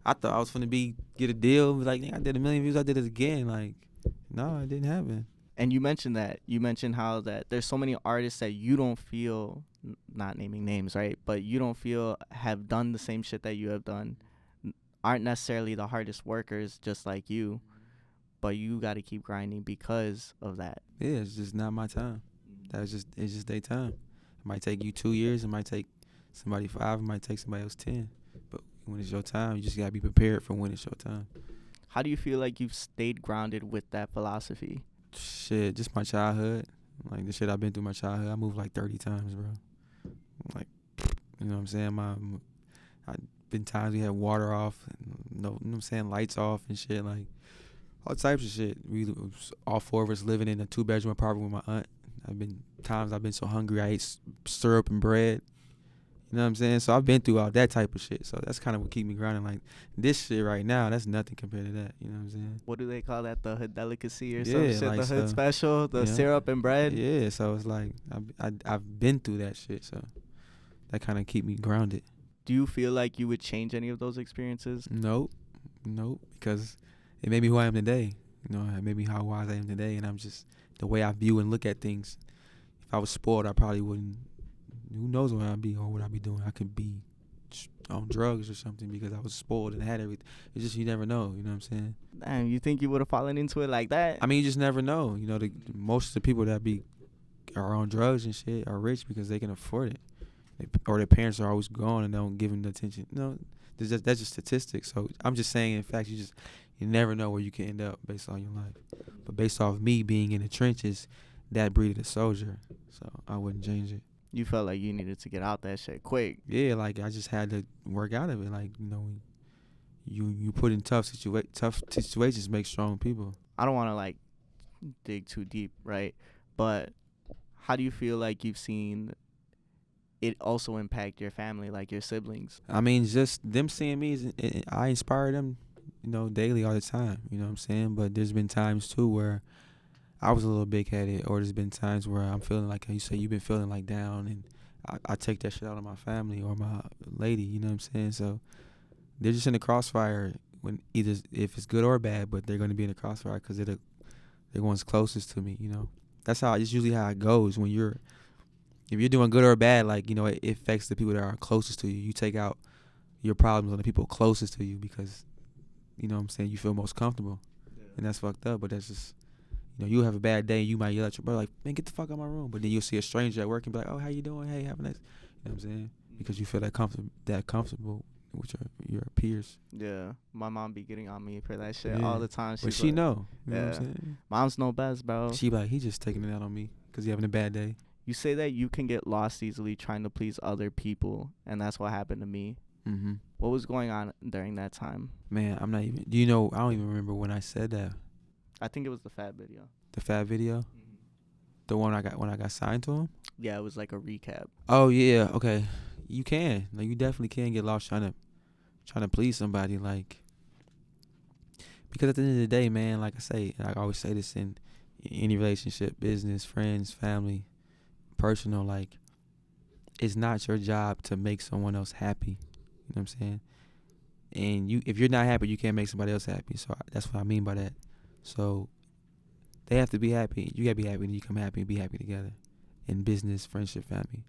Speaker 2: I thought I was finna get a deal. Like, I did 1 million views, I did it again. Like, no, it didn't happen.
Speaker 1: And you mentioned that. You mentioned how that there's so many artists that you don't feel, not naming names, right? But you don't feel have done the same shit that you have done, aren't necessarily the hardest workers just like you, but you got to keep grinding because of that.
Speaker 2: Yeah, it's just not my time. It's just their time. It might take you 2 years. It might take somebody 5. It might take somebody else 10. But when it's your time, you just got to be prepared for when it's your time.
Speaker 1: How do you feel like you've stayed grounded with that philosophy?
Speaker 2: Shit, just my childhood. Like, the shit I've been through my childhood. I moved like 30 times, bro. Like, you know what I'm saying? I've been times we had water off, and, you know what I'm saying, lights off and shit. Like, all types of shit. All 4 of us living in a 2-bedroom apartment with my aunt. I've been so hungry I ate syrup and bread. You know what I'm saying? So I've been through all that type of shit. So that's kind of what keep me grounded. Like, this shit right now, that's nothing compared to that. You know what I'm saying?
Speaker 1: What do they call that? The hood delicacy or
Speaker 2: Yeah,
Speaker 1: some shit?
Speaker 2: like
Speaker 1: The hood
Speaker 2: so,
Speaker 1: special? The syrup and bread?
Speaker 2: Yeah, so it's like I've been through that shit. So that kind of keep me grounded.
Speaker 1: Do you feel like you would change any of those experiences?
Speaker 2: Nope, because it made me who I am today. You know, it made me how wise I am today, and I'm just the way I view and look at things. If I was spoiled, I probably wouldn't. Who knows where I'd be or what I'd be doing? I could be on drugs or something because I was spoiled and had everything. It's just, you never know. You know what I'm saying?
Speaker 1: Damn, you think you would have fallen into it like that?
Speaker 2: I mean, you just never know. You know, most of the people that are on drugs and shit are rich because they can afford it, or their parents are always gone and don't give them the attention. You know, that's just statistics. So I'm just saying, in fact, you never know where you can end up based on your life. But based off me being in the trenches, that breeded a soldier. So I wouldn't change it.
Speaker 1: You felt like you needed to get out that shit quick.
Speaker 2: Yeah, like I just had to work out of it. Like, you know, you put in tough situations make strong people.
Speaker 1: I don't want to like dig too deep, right? But how do you feel like you've seen it also impact your family, like your siblings?
Speaker 2: I mean, just them seeing me, I inspire them, you know, daily all the time. You know what I'm saying? But there's been times too where I was a little big-headed, or there's been times where I'm feeling like, you say, you've been feeling like down, and I take that shit out on my family or my lady, you know what I'm saying? So they're just in the crossfire when either if it's good or bad, but they're going to be in the crossfire because they're the ones closest to me, you know? It's usually how it goes when if you're doing good or bad, like, you know, it affects the people that are closest to you. You take out your problems on the people closest to you because, you know what I'm saying, you feel most comfortable. Yeah. And that's fucked up, but that's just, you know, you have a bad day and you might yell at your brother like, man, get the fuck out of my room. But then you'll see a stranger at work and be like, oh, how you doing? Hey, have a nice, you know what I'm saying? Because you feel that comfortable with your peers.
Speaker 1: Yeah, my mom be getting on me for that shit all the time.
Speaker 2: But she know. You know what I'm saying?
Speaker 1: Moms know best, bro.
Speaker 2: She be like, he just taking it out on me because he having a bad day.
Speaker 1: You say that you can get lost easily trying to please other people, and that's what happened to me.
Speaker 2: Mm-hmm.
Speaker 1: What was going on during that time?
Speaker 2: Man, I'm not even, do you know, I don't even remember when I said that.
Speaker 1: I think it was the Fab video.
Speaker 2: The Fab video? Mm-hmm. The one when I got signed to him?
Speaker 1: Yeah, it was like a recap.
Speaker 2: Oh yeah, okay. You can. Like you definitely can get lost trying to please somebody, like, because at the end of the day, man, like I say, I always say this in any relationship, business, friends, family, personal, like, it's not your job to make someone else happy. You know what I'm saying? And if you're not happy, you can't make somebody else happy. So that's what I mean by that. So they have to be happy. You gotta be happy, and you come happy and be happy together. In business, friendship, family,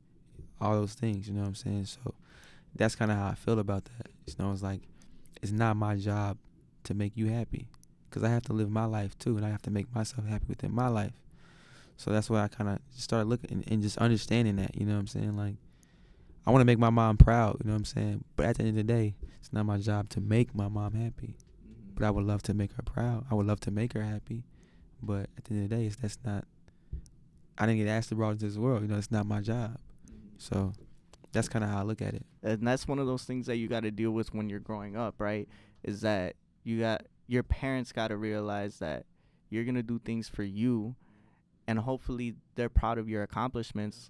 Speaker 2: all those things. You know what I'm saying? So that's kind of how I feel about that. You know, it's like it's not my job to make you happy, because I have to live my life too, and I have to make myself happy within my life. So that's why I kind of started looking and just understanding that. You know what I'm saying? Like, I want to make my mom proud. You know what I'm saying? But at the end of the day, it's not my job to make my mom happy. But I would love to make her proud. I would love to make her happy. But at the end of the day, that's not. I didn't get asked to brought into this world. You know, it's not my job. So that's kind of how I look at it.
Speaker 1: And that's one of those things that you got to deal with when you're growing up, right? Is that your parents got to realize that you're going to do things for you, and hopefully they're proud of your accomplishments.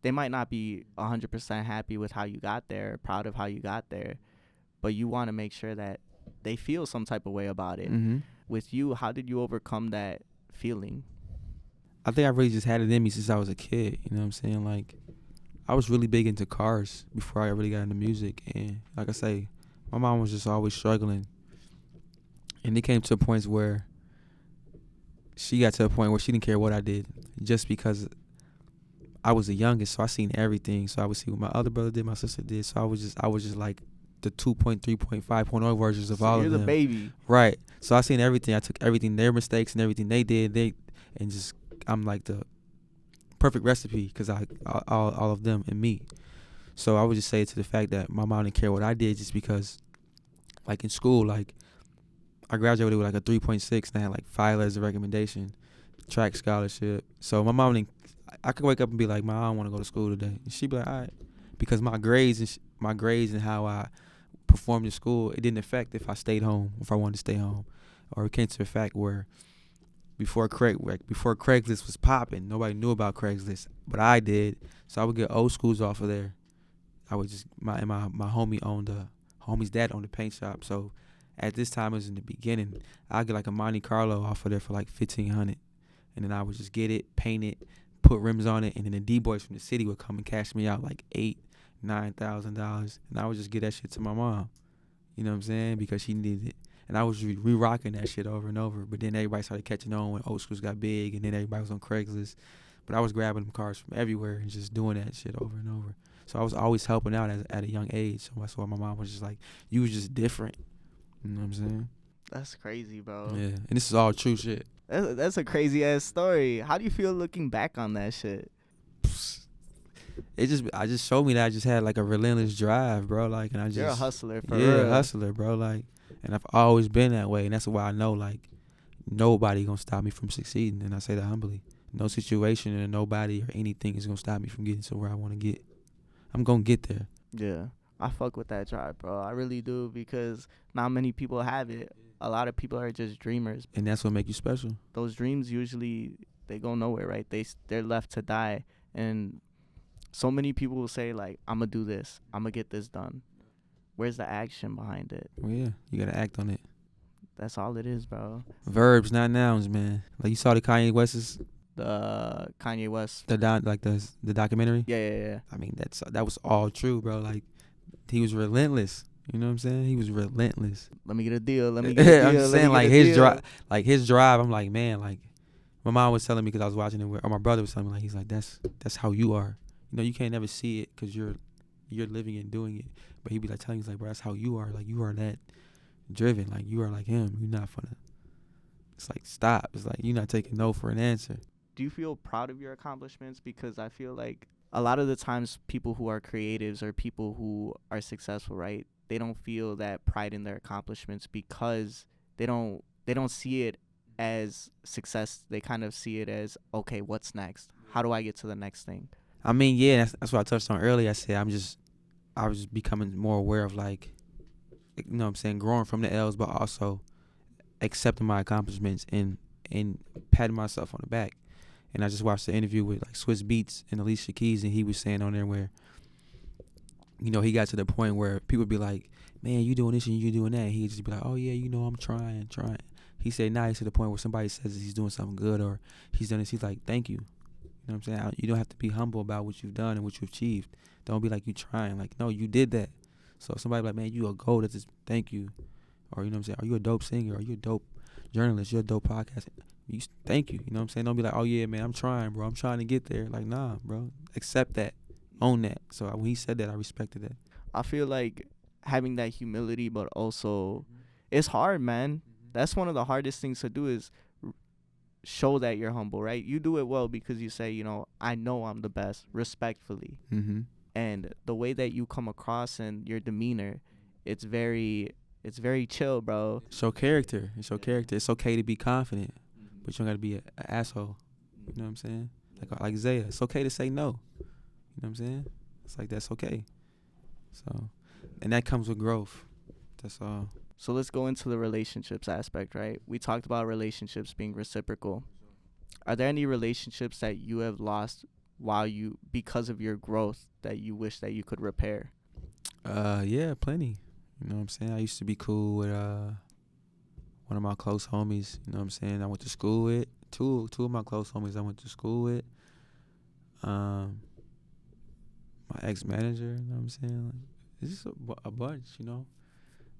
Speaker 1: They might not be 100% happy with how you got there, proud of how you got there, but you want to make sure that they feel some type of way about it.
Speaker 2: Mm-hmm.
Speaker 1: With you, how did you overcome that feeling?
Speaker 2: I think I really just had it in me since I was a kid. You know what I'm saying? Like, I was really big into cars before I really got into music. And like I say, my mom was just always struggling. And it came to a point where she got to a point where she didn't care what I did, just because I was the youngest. So I seen everything. So I would see what my other brother did, my sister did. So I was just like the 2.3, 5.0 versions of all of them.
Speaker 1: You're the baby.
Speaker 2: Right. So I seen everything. I took everything, their mistakes and everything they did. And just, I'm like the perfect recipe, because all of them and me. So I would just say to the fact that my mom didn't care what I did, just because, like in school, like I graduated with like a 3.6 and I had like 5 letters of recommendation, track scholarship. So my mom didn't. I could wake up and be like, "Mom, I don't want to go to school today," and she'd be like, "All right," because my grades and how I performed in school, it didn't affect if I stayed home, if I wanted to stay home, or it came to the fact where before Craigslist was popping, nobody knew about Craigslist, but I did. So I would get old schools off of there. I would just my homie's dad owned a paint shop. So at this time, it was in the beginning, I'd get like a Monte Carlo off of there for like $1,500, and then I would just get it, paint it, put rims on it, and then the D-boys from the city would come and cash me out like $8,000-$9,000, and I would just get that shit to my mom. You know what I'm saying? Because she needed it. And I was re-rocking that shit over and over. But then everybody started catching on when old schools got big, and then everybody was on Craigslist. But I was grabbing them cars from everywhere and just doing that shit over and over. So I was always helping out at a young age. So that's why my mom was just like, "You was just different." You know what I'm saying?
Speaker 1: That's crazy, bro.
Speaker 2: Yeah. And this is all true shit.
Speaker 1: That's a crazy ass story. How do you feel looking back on that shit?
Speaker 2: I just showed me that I just had like a relentless drive, bro. Like, and
Speaker 1: You're a hustler for
Speaker 2: real.
Speaker 1: real.
Speaker 2: A hustler, bro. Like, and I've always been that way, and that's why I know like nobody gonna stop me from succeeding. And I say that humbly. No situation and nobody or anything is gonna stop me from getting to where I want to get. I'm gonna get there.
Speaker 1: Yeah, I fuck with that drive, bro. I really do, because not many people have it. A lot of people are just dreamers,
Speaker 2: And that's what make you special.
Speaker 1: those dreams usually they go nowhere, right? They're left to die. And so many people will say like, "I'm gonna do this, I'm gonna get this done." Where's the action behind it?
Speaker 2: Well, yeah, you gotta act on it.
Speaker 1: That's all it is, bro.
Speaker 2: Verbs, not nouns, man. Like you saw the Kanye West's
Speaker 1: The Kanye West.
Speaker 2: the documentary.
Speaker 1: Yeah.
Speaker 2: I mean, that was all true, bro. Like he was relentless. You know what I'm saying? He was relentless.
Speaker 1: Let me get a deal. Let me get a deal.
Speaker 2: I'm just saying, like his
Speaker 1: drive.
Speaker 2: his drive. I'm like, man, like my mom was telling me, because I was watching it, or my brother was telling me, like he's like, that's how you are. You know, you can't never see it because you're living and doing it. But he'd be like telling me, like, bro, that's how you are. Like you are that driven. Like you are like him. You're not gonna. It's like stop. It's like you're not taking no for an answer.
Speaker 1: Do you feel proud of your accomplishments? Because I feel like a lot of the times people who are creatives or people who are successful, right, they don't feel that pride in their accomplishments because they don't see it as success. They kind of see it as, okay, what's next? How do I get to the next thing?
Speaker 2: I mean, yeah, that's what I touched on earlier. I said I was becoming more aware of, like, you know what I'm saying, growing from the L's, but also accepting my accomplishments and patting myself on the back. And I just watched the interview with like Swiss Beats and Alicia Keys, and he was saying on there where, you know, he got to the point where people would be like, man, you doing this and you doing that. And he'd just be like, oh yeah, you know, I'm trying. He said now he's to the point where somebody says he's doing something good or he's done this, he's like, thank you. You know what I'm saying? You don't have to be humble about what you've done and what you've achieved. Don't be like you trying. Like, no, you did that. So somebody like, man, you a gold at this, thank you. Or, you know what I'm saying? Are you a dope singer? Are you a dope journalist? You're a dope podcast. Thank you. You know what I'm saying? Don't be like, oh yeah, man, I'm trying, bro. I'm trying to get there. Like, nah, bro. Accept that. Own that. So when he said that, I respected that.
Speaker 1: I feel like having that humility, but also it's hard, man. That's one of the hardest things to do is show that you're humble, right? You do it well because you say, you know I'm the best, respectfully. And the way that you come across and your demeanor, it's very chill, bro.
Speaker 2: Show character. It's your character. It's okay to be confident, but you don't got to be an asshole. You know what I'm saying? Like Zaya, it's okay to say no. You know what I'm saying? It's like, that's okay. So, and that comes with growth. That's all.
Speaker 1: So let's go into the relationships aspect, right? We talked about relationships being reciprocal. Are there any relationships that you have lost because of your growth that you wish that you could repair?
Speaker 2: Yeah, plenty. You know what I'm saying? I used to be cool with one of my close homies. You know what I'm saying? I went to school with two of my close homies. I went to school with. My ex-manager. You know what I'm saying? Like, it's just a bunch, you know.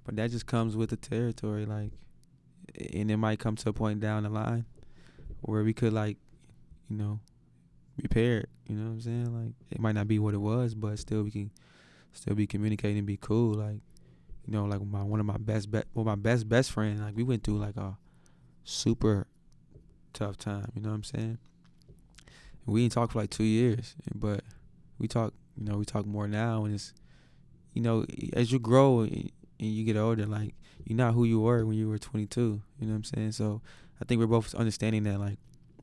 Speaker 2: But that just comes with the territory, like, and it might come to a point down the line where we could, like, you know, repair it. You know what I'm saying? Like, it might not be what it was, but still we can still be communicating and be cool. Like, you know, like one of my best friend, like, we went through like a super tough time. You know what I'm saying? And we didn't talk for like 2 years, but we talk. You know, we talk more now, and it's, you know, as you grow and you get older, like, you're not who you were when you were 22. You know what I'm saying? So I think we're both understanding that, like,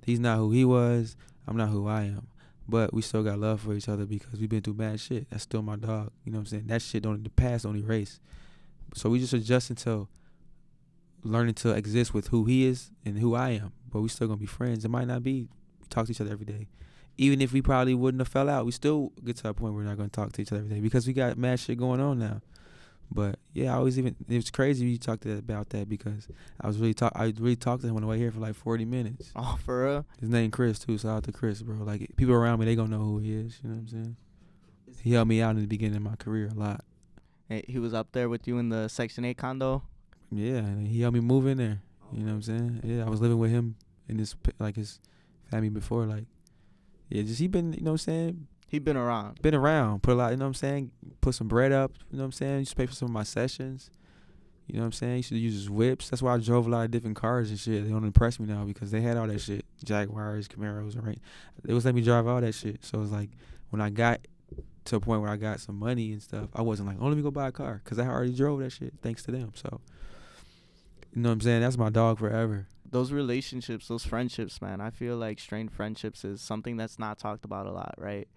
Speaker 2: he's not who he was, I'm not who I am. But we still got love for each other because we've been through bad shit. That's still my dog. You know what I'm saying? That shit the past don't erase. So we just adjusting to learning to exist with who he is and who I am. But we still gonna be friends. It might not be we talk to each other every day. Even if we probably wouldn't have fell out, we still get to a point where we're not gonna talk to each other every day because we got mad shit going on now. But yeah, it was crazy you talked about that because I really talked to him on the way here for like 40 minutes.
Speaker 1: Oh, for real?
Speaker 2: His name Chris too, shout out to Chris, bro. Like, people around me, they gonna know who he is, you know what I'm saying? He helped me out in the beginning of my career a lot.
Speaker 1: Hey, he was up there with you in the Section 8 condo?
Speaker 2: Yeah, and he helped me move in there, you know what I'm saying? Yeah, I was living with him and his family before, like, yeah, just he been, you know what I'm saying?
Speaker 1: He been around.
Speaker 2: Put a lot, you know what I'm saying? Put some bread up, you know what I'm saying? Used to pay for some of my sessions. You know what I'm saying? Used to use his whips. That's why I drove a lot of different cars and shit. They don't impress me now because they had all that shit. Jaguars, Camaros, right? They was letting me drive all that shit. So it's like, when I got to a point where I got some money and stuff, I wasn't like, oh, let me go buy a car, because I already drove that shit thanks to them. So, you know what I'm saying? That's my dog forever.
Speaker 1: Those relationships, those friendships, man, I feel like strained friendships is something that's not talked about a lot, right?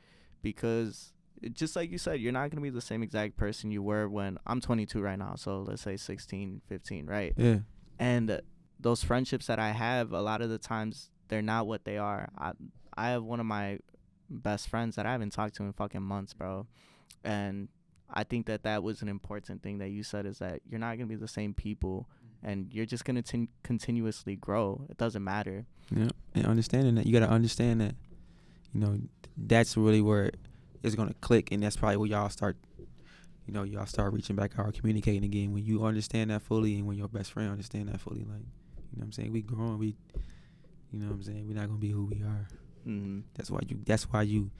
Speaker 1: Because just like you said, you're not going to be the same exact person you were when I'm 22 right now. So let's say 16, 15, right?
Speaker 2: Yeah.
Speaker 1: And those friendships that I have, a lot of the times, they're not what they are. I have one of my best friends that I haven't talked to in fucking months, bro. And I think that was an important thing that you said, is that you're not going to be the same people, and you're just going to continuously grow. It doesn't matter.
Speaker 2: Yeah. And understanding that, you got to understand that, you know, that's really where it's going to click, and that's probably where y'all start reaching back out or communicating again, when you understand that fully and when your best friend understand that fully. Like, you know what I'm saying? We growing, you know what I'm saying? We're not going to be who we are.
Speaker 1: Mm-hmm.
Speaker 2: That's why you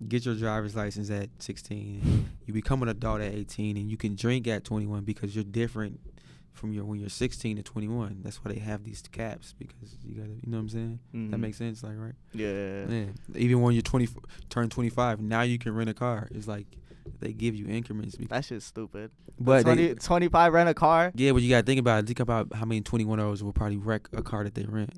Speaker 2: get your driver's license at 16, and you become an adult at 18, and you can drink at 21 because you're different from when you're 16 to 21. That's why they have these caps, because you gotta, you know what I'm saying? Mm-hmm. That makes sense, like, right?
Speaker 1: Yeah.
Speaker 2: Even when you're turn 25, now you can rent a car. It's like they give you increments.
Speaker 1: That shit's stupid.
Speaker 2: But
Speaker 1: 25 rent a car?
Speaker 2: Yeah, but you gotta think about it. Think about how many 21-year-olds will probably wreck a car that they rent.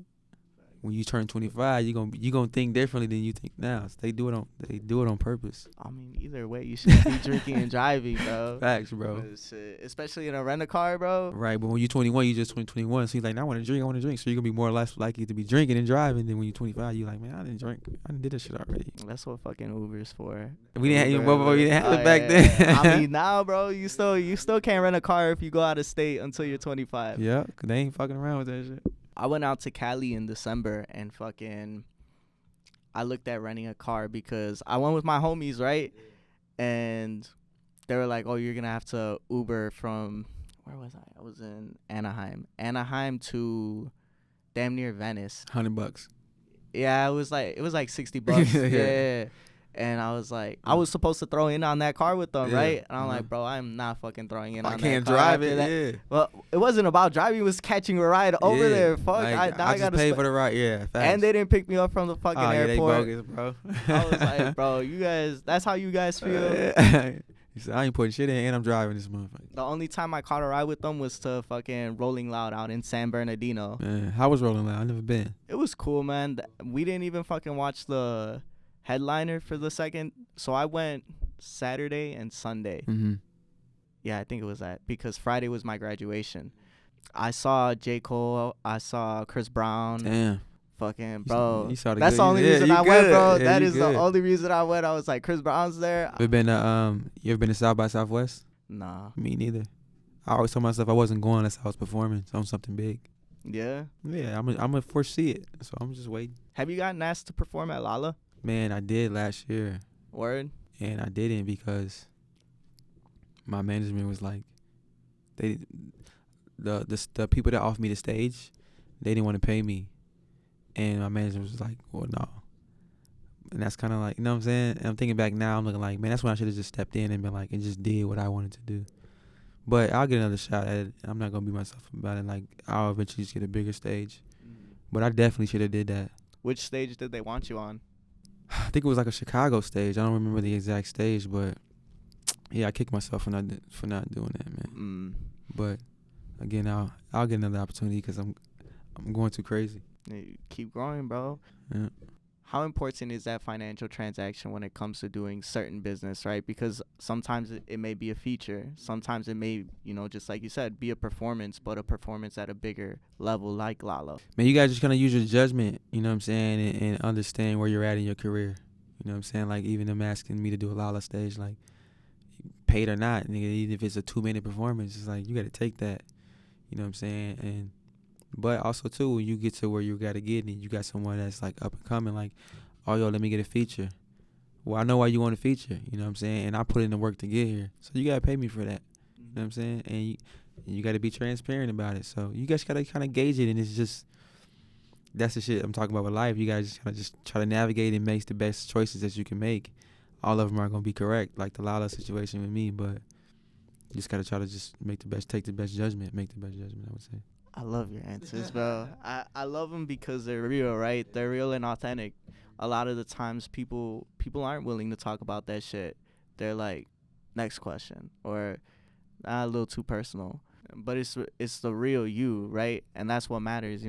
Speaker 2: when you turn 25, you gonna think differently than you think now. So they do it on purpose.
Speaker 1: I mean, either way, you should be drinking and driving, bro.
Speaker 2: Facts, bro.
Speaker 1: Shit, especially in a rent-a-car, bro.
Speaker 2: Right, but when you're 21, you just 21. So you're like, nah, I want to drink. So you're gonna be more or less likely to be drinking and driving. Then when you're 25, you're like, man, I didn't drink. I did this shit already.
Speaker 1: That's what fucking Uber's for.
Speaker 2: We didn't have it back
Speaker 1: yeah.
Speaker 2: then.
Speaker 1: I mean, now, bro, you still can't rent a car if you go out of state until you're 25.
Speaker 2: Yeah, 'cause they ain't fucking around with that shit.
Speaker 1: I went out to Cali in December and fucking I looked at renting a car because I went with my homies, right? And they were like, "Oh, you're gonna have to Uber from where was I? I was in Anaheim to damn near Venice.
Speaker 2: $100.
Speaker 1: Yeah, it was like $60. Yeah. And I was like, I was supposed to throw in on that car with them, right? And I'm like, bro, I'm not fucking throwing in on that car.
Speaker 2: I can't drive it.
Speaker 1: Yeah. Well, it wasn't about driving. It was catching a ride over there. Fuck.
Speaker 2: Like,
Speaker 1: I
Speaker 2: just paid for the ride. Yeah. Facts.
Speaker 1: And they didn't pick me up from the fucking airport.
Speaker 2: They bogus, bro.
Speaker 1: I was like, bro, you guys, that's how you guys feel.
Speaker 2: He said, I ain't putting shit in and I'm driving this motherfucker.
Speaker 1: The only time I caught a ride with them was to fucking Rolling Loud out in San Bernardino.
Speaker 2: Man, how was Rolling Loud? I never been.
Speaker 1: It was cool, man. We didn't even fucking watch the headliner for the second. So I went Saturday and Sunday.
Speaker 2: Mm-hmm.
Speaker 1: Yeah, I think it was that because Friday was my graduation. I saw J. Cole. I saw Chris Brown.
Speaker 2: Damn.
Speaker 1: Fucking bro.
Speaker 2: You saw the
Speaker 1: That's
Speaker 2: good.
Speaker 1: the only reason I went, bro.
Speaker 2: Yeah,
Speaker 1: that is
Speaker 2: good.
Speaker 1: the only reason I went. I was like, Chris Brown's there.
Speaker 2: You ever been to South by Southwest?
Speaker 1: Nah.
Speaker 2: Me neither. I always told myself I wasn't going unless I was performing on something big.
Speaker 1: Yeah.
Speaker 2: Yeah, I'm gonna foresee it. So I'm just waiting.
Speaker 1: Have you gotten asked to perform at LIII?
Speaker 2: Man, I did last year.
Speaker 1: Word.
Speaker 2: And I didn't because my management was like, the people that offered me the stage, they didn't want to pay me, and my management was like, well, no. And that's kind of like, you know what I'm saying? And I'm thinking back now, I'm looking like, man, that's when I should have just stepped in and been like, and just did what I wanted to do. But I'll get another shot at it. I'm not gonna beat myself about it. Like, I'll eventually just get a bigger stage. But I definitely should have did that.
Speaker 1: Which stage did they want you on?
Speaker 2: I think it was like a Chicago stage. I don't remember the exact stage, but yeah, I kicked myself for not doing that, man. But again, I'll get another opportunity because I'm going too crazy.
Speaker 1: You keep growing, bro.
Speaker 2: Yeah.
Speaker 1: How important is that financial transaction when it comes to doing certain business, right? Because sometimes it may be a feature. Sometimes it may, just like you said, be a performance, but a performance at a bigger level like LIII.
Speaker 2: Man, you guys just gonna use your judgment, you know what I'm saying, and understand where you're at in your career. You know what I'm saying? Like, even them asking me to do a LIII stage, like, paid or not, nigga, even if it's a 2-minute performance, it's like, you gotta take that. You know what I'm saying? But also, too, when you get to where you got to get and you got someone that's, like, up and coming, like, oh, yo, let me get a feature. Well, I know why you want a feature, you know what I'm saying? And I put in the work to get here. So you got to pay me for that. You know what I'm saying? And you got to be transparent about it. So you guys got to kind of gauge it. And it's just, that's the shit I'm talking about with life. You guys just try to navigate and make the best choices that you can make. All of them are going to be correct, like the LIII situation with me. But you just got to try to just take the best judgment, I would say.
Speaker 1: I love your answers, bro. I love them because they're real, right? They're real and authentic. A lot of the times people aren't willing to talk about that shit. They're like, next question, or a little too personal. But it's the real you, right? And that's what matters,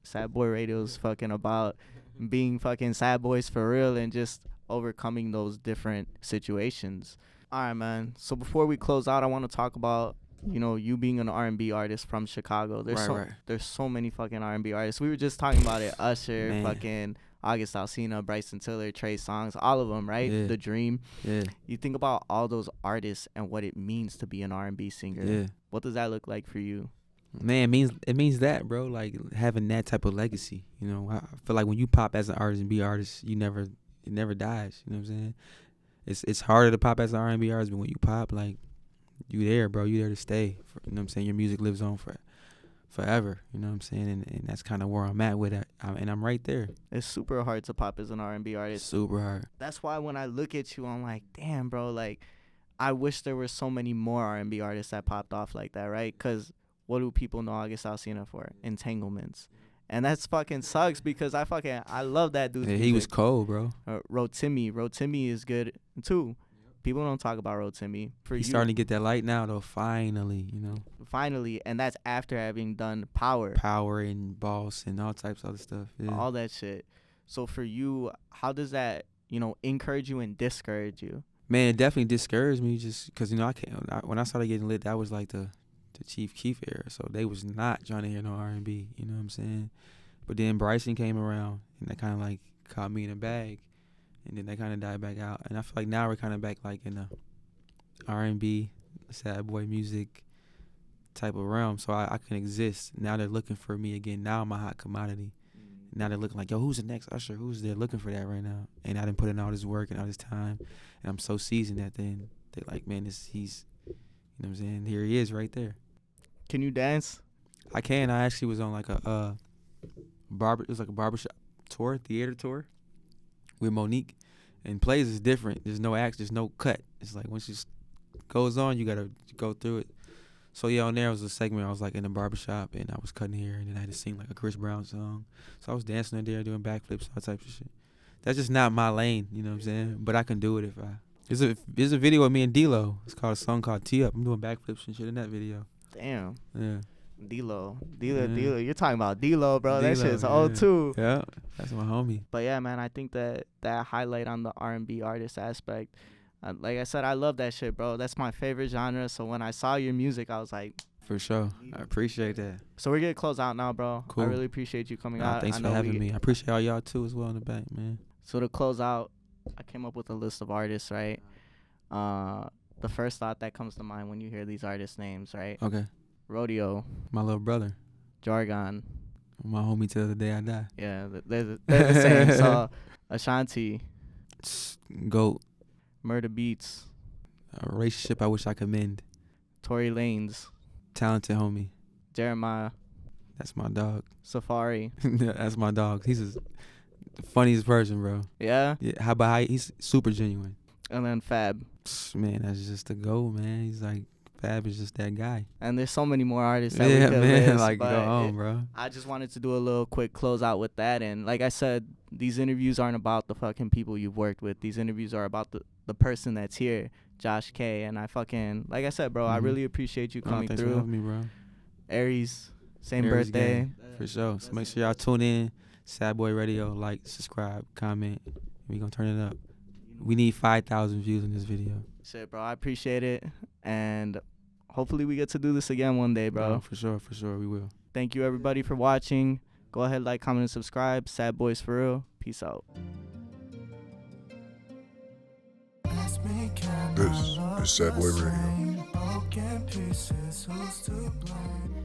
Speaker 1: Sad Boy Radio is fucking about being fucking sad boys for real and just overcoming those different situations. All right, man. So before we close out, I want to talk about you being an R&B artist from Chicago. There's so many fucking R&B artists. We were just talking about it. Usher, man. Fucking August Alsina, Bryson Tiller, Trey Songz, all of them, right?
Speaker 2: Yeah.
Speaker 1: The Dream.
Speaker 2: Yeah.
Speaker 1: You think about all those artists and what it means to be an R&B singer.
Speaker 2: Yeah.
Speaker 1: What does that look like for you?
Speaker 2: Man, it means that, bro. Like, having that type of legacy. I feel like when you pop as an R&B artist, it never dies. You know what I'm saying? It's harder to pop as an R&B artist, but when you pop, like, you there, bro. You there to stay. You know what I'm saying? Your music lives on forever. You know what I'm saying? And that's kind of where I'm at with it. And I'm right there.
Speaker 1: It's super hard to pop as an R&B artist.
Speaker 2: Super hard.
Speaker 1: That's why when I look at you, I'm like, damn, bro. Like, I wish there were so many more R&B artists that popped off like that, right? Because what do people know August Alsina for? Entanglements. And that's fucking sucks because I love that dude.
Speaker 2: Yeah, he was cold, bro.
Speaker 1: Rotimi is good too. People don't talk about Rotimi. For
Speaker 2: He's
Speaker 1: you,
Speaker 2: starting to get that light now, though. Finally,
Speaker 1: finally, and that's after having done Power,
Speaker 2: Power and Boss and all types of other stuff. Yeah.
Speaker 1: all that shit. So for you, how does that, encourage you and discourage you?
Speaker 2: Man, it definitely discouraged me just because, I can't. When I started getting lit, that was like the Chief Keef era. So they was not trying to hear no R&B, you know what I'm saying? But then Bryson came around, and that kind of like caught me in a bag. And then they kind of died back out. And I feel like now we're kind of back like in the R&B, sad boy music type of realm. So I can exist. Now they're looking for me again. Now I'm a hot commodity. Now they're looking like, yo, who's the next Usher? Who's there looking for that right now? And I didn't put in all this work and all this time. And I'm so seasoned that then they're like, man, he's, you know what I'm saying? Here he is right there.
Speaker 1: Can you dance?
Speaker 2: I can. I actually was on like a barbershop tour, theater tour with Monique. And plays is different. There's no act, there's no cut. It's like once it goes on, you got to go through it. So yeah, on there was a segment I was like in the barbershop and I was cutting hair and then I had to sing like a Chris Brown song. So I was dancing in there, doing backflips, all types of shit. That's just not my lane, you know what I'm saying? But I can do it if I. There's a video of me and D-Lo. It's called a song called Tee Up. I'm doing backflips and shit in that video.
Speaker 1: Damn.
Speaker 2: Yeah.
Speaker 1: D-Lo.
Speaker 2: Yeah.
Speaker 1: D-Lo. You're talking about D-Lo, bro. That
Speaker 2: D-Lo,
Speaker 1: shit's old too.
Speaker 2: Yeah, that's my homie.
Speaker 1: But yeah, man, I think that highlight on the R&B artist aspect, like I said, I love that shit, bro. That's my favorite genre. So when I saw your music, I was like,
Speaker 2: for sure. I appreciate that.
Speaker 1: So we're gonna close out now, bro.
Speaker 2: Cool.
Speaker 1: I really appreciate you coming out.
Speaker 2: Thanks for having me. I appreciate all y'all too as well in the back, man.
Speaker 1: So to close out, I came up with a list of artists, right? The first thought that comes to mind when you hear these artist names, right?
Speaker 2: Okay.
Speaker 1: Rodeo,
Speaker 2: My little brother.
Speaker 1: Jargon.
Speaker 2: My homie till the day I die.
Speaker 1: Yeah, they're the same. So Ashanti,
Speaker 2: GOAT.
Speaker 1: Murder Beats,
Speaker 2: A relationship I wish I could mend.
Speaker 1: Tory Lanez,
Speaker 2: Talented homie.
Speaker 1: Jeremiah,
Speaker 2: That's my dog.
Speaker 1: Safari.
Speaker 2: That's my dog. He's the funniest person, bro.
Speaker 1: Yeah?
Speaker 2: Yeah, he's super genuine.
Speaker 1: And then Fab.
Speaker 2: Man, that's just the GOAT, man. He's like, Fab is just that guy.
Speaker 1: And there's so many more artists that
Speaker 2: Yeah,
Speaker 1: we could
Speaker 2: man,
Speaker 1: list,
Speaker 2: like,
Speaker 1: but
Speaker 2: go on, bro.
Speaker 1: I just wanted to do a little quick closeout with that. And like I said, these interviews aren't about the fucking people you've worked with. These interviews are about the person that's here, Josh K. And I fucking, like I said, bro, I really appreciate you coming
Speaker 2: Thanks
Speaker 1: through.
Speaker 2: for having me, bro.
Speaker 1: Aries, same
Speaker 2: Aries
Speaker 1: birthday.
Speaker 2: gang, for sure. So make sure y'all tune in. Sad Boy Radio, like, subscribe, comment. We gonna turn it up. We need 5,000 views in this video.
Speaker 1: Shit, bro, I appreciate it. And hopefully we get to do this again one day, bro.
Speaker 2: No, for sure, we will.
Speaker 1: Thank you, everybody, for watching. Go ahead, like, comment, and subscribe. Sad Boys for real. Peace out.
Speaker 3: This is Sad Boy Radio.
Speaker 4: Broken pieces, who's to blame?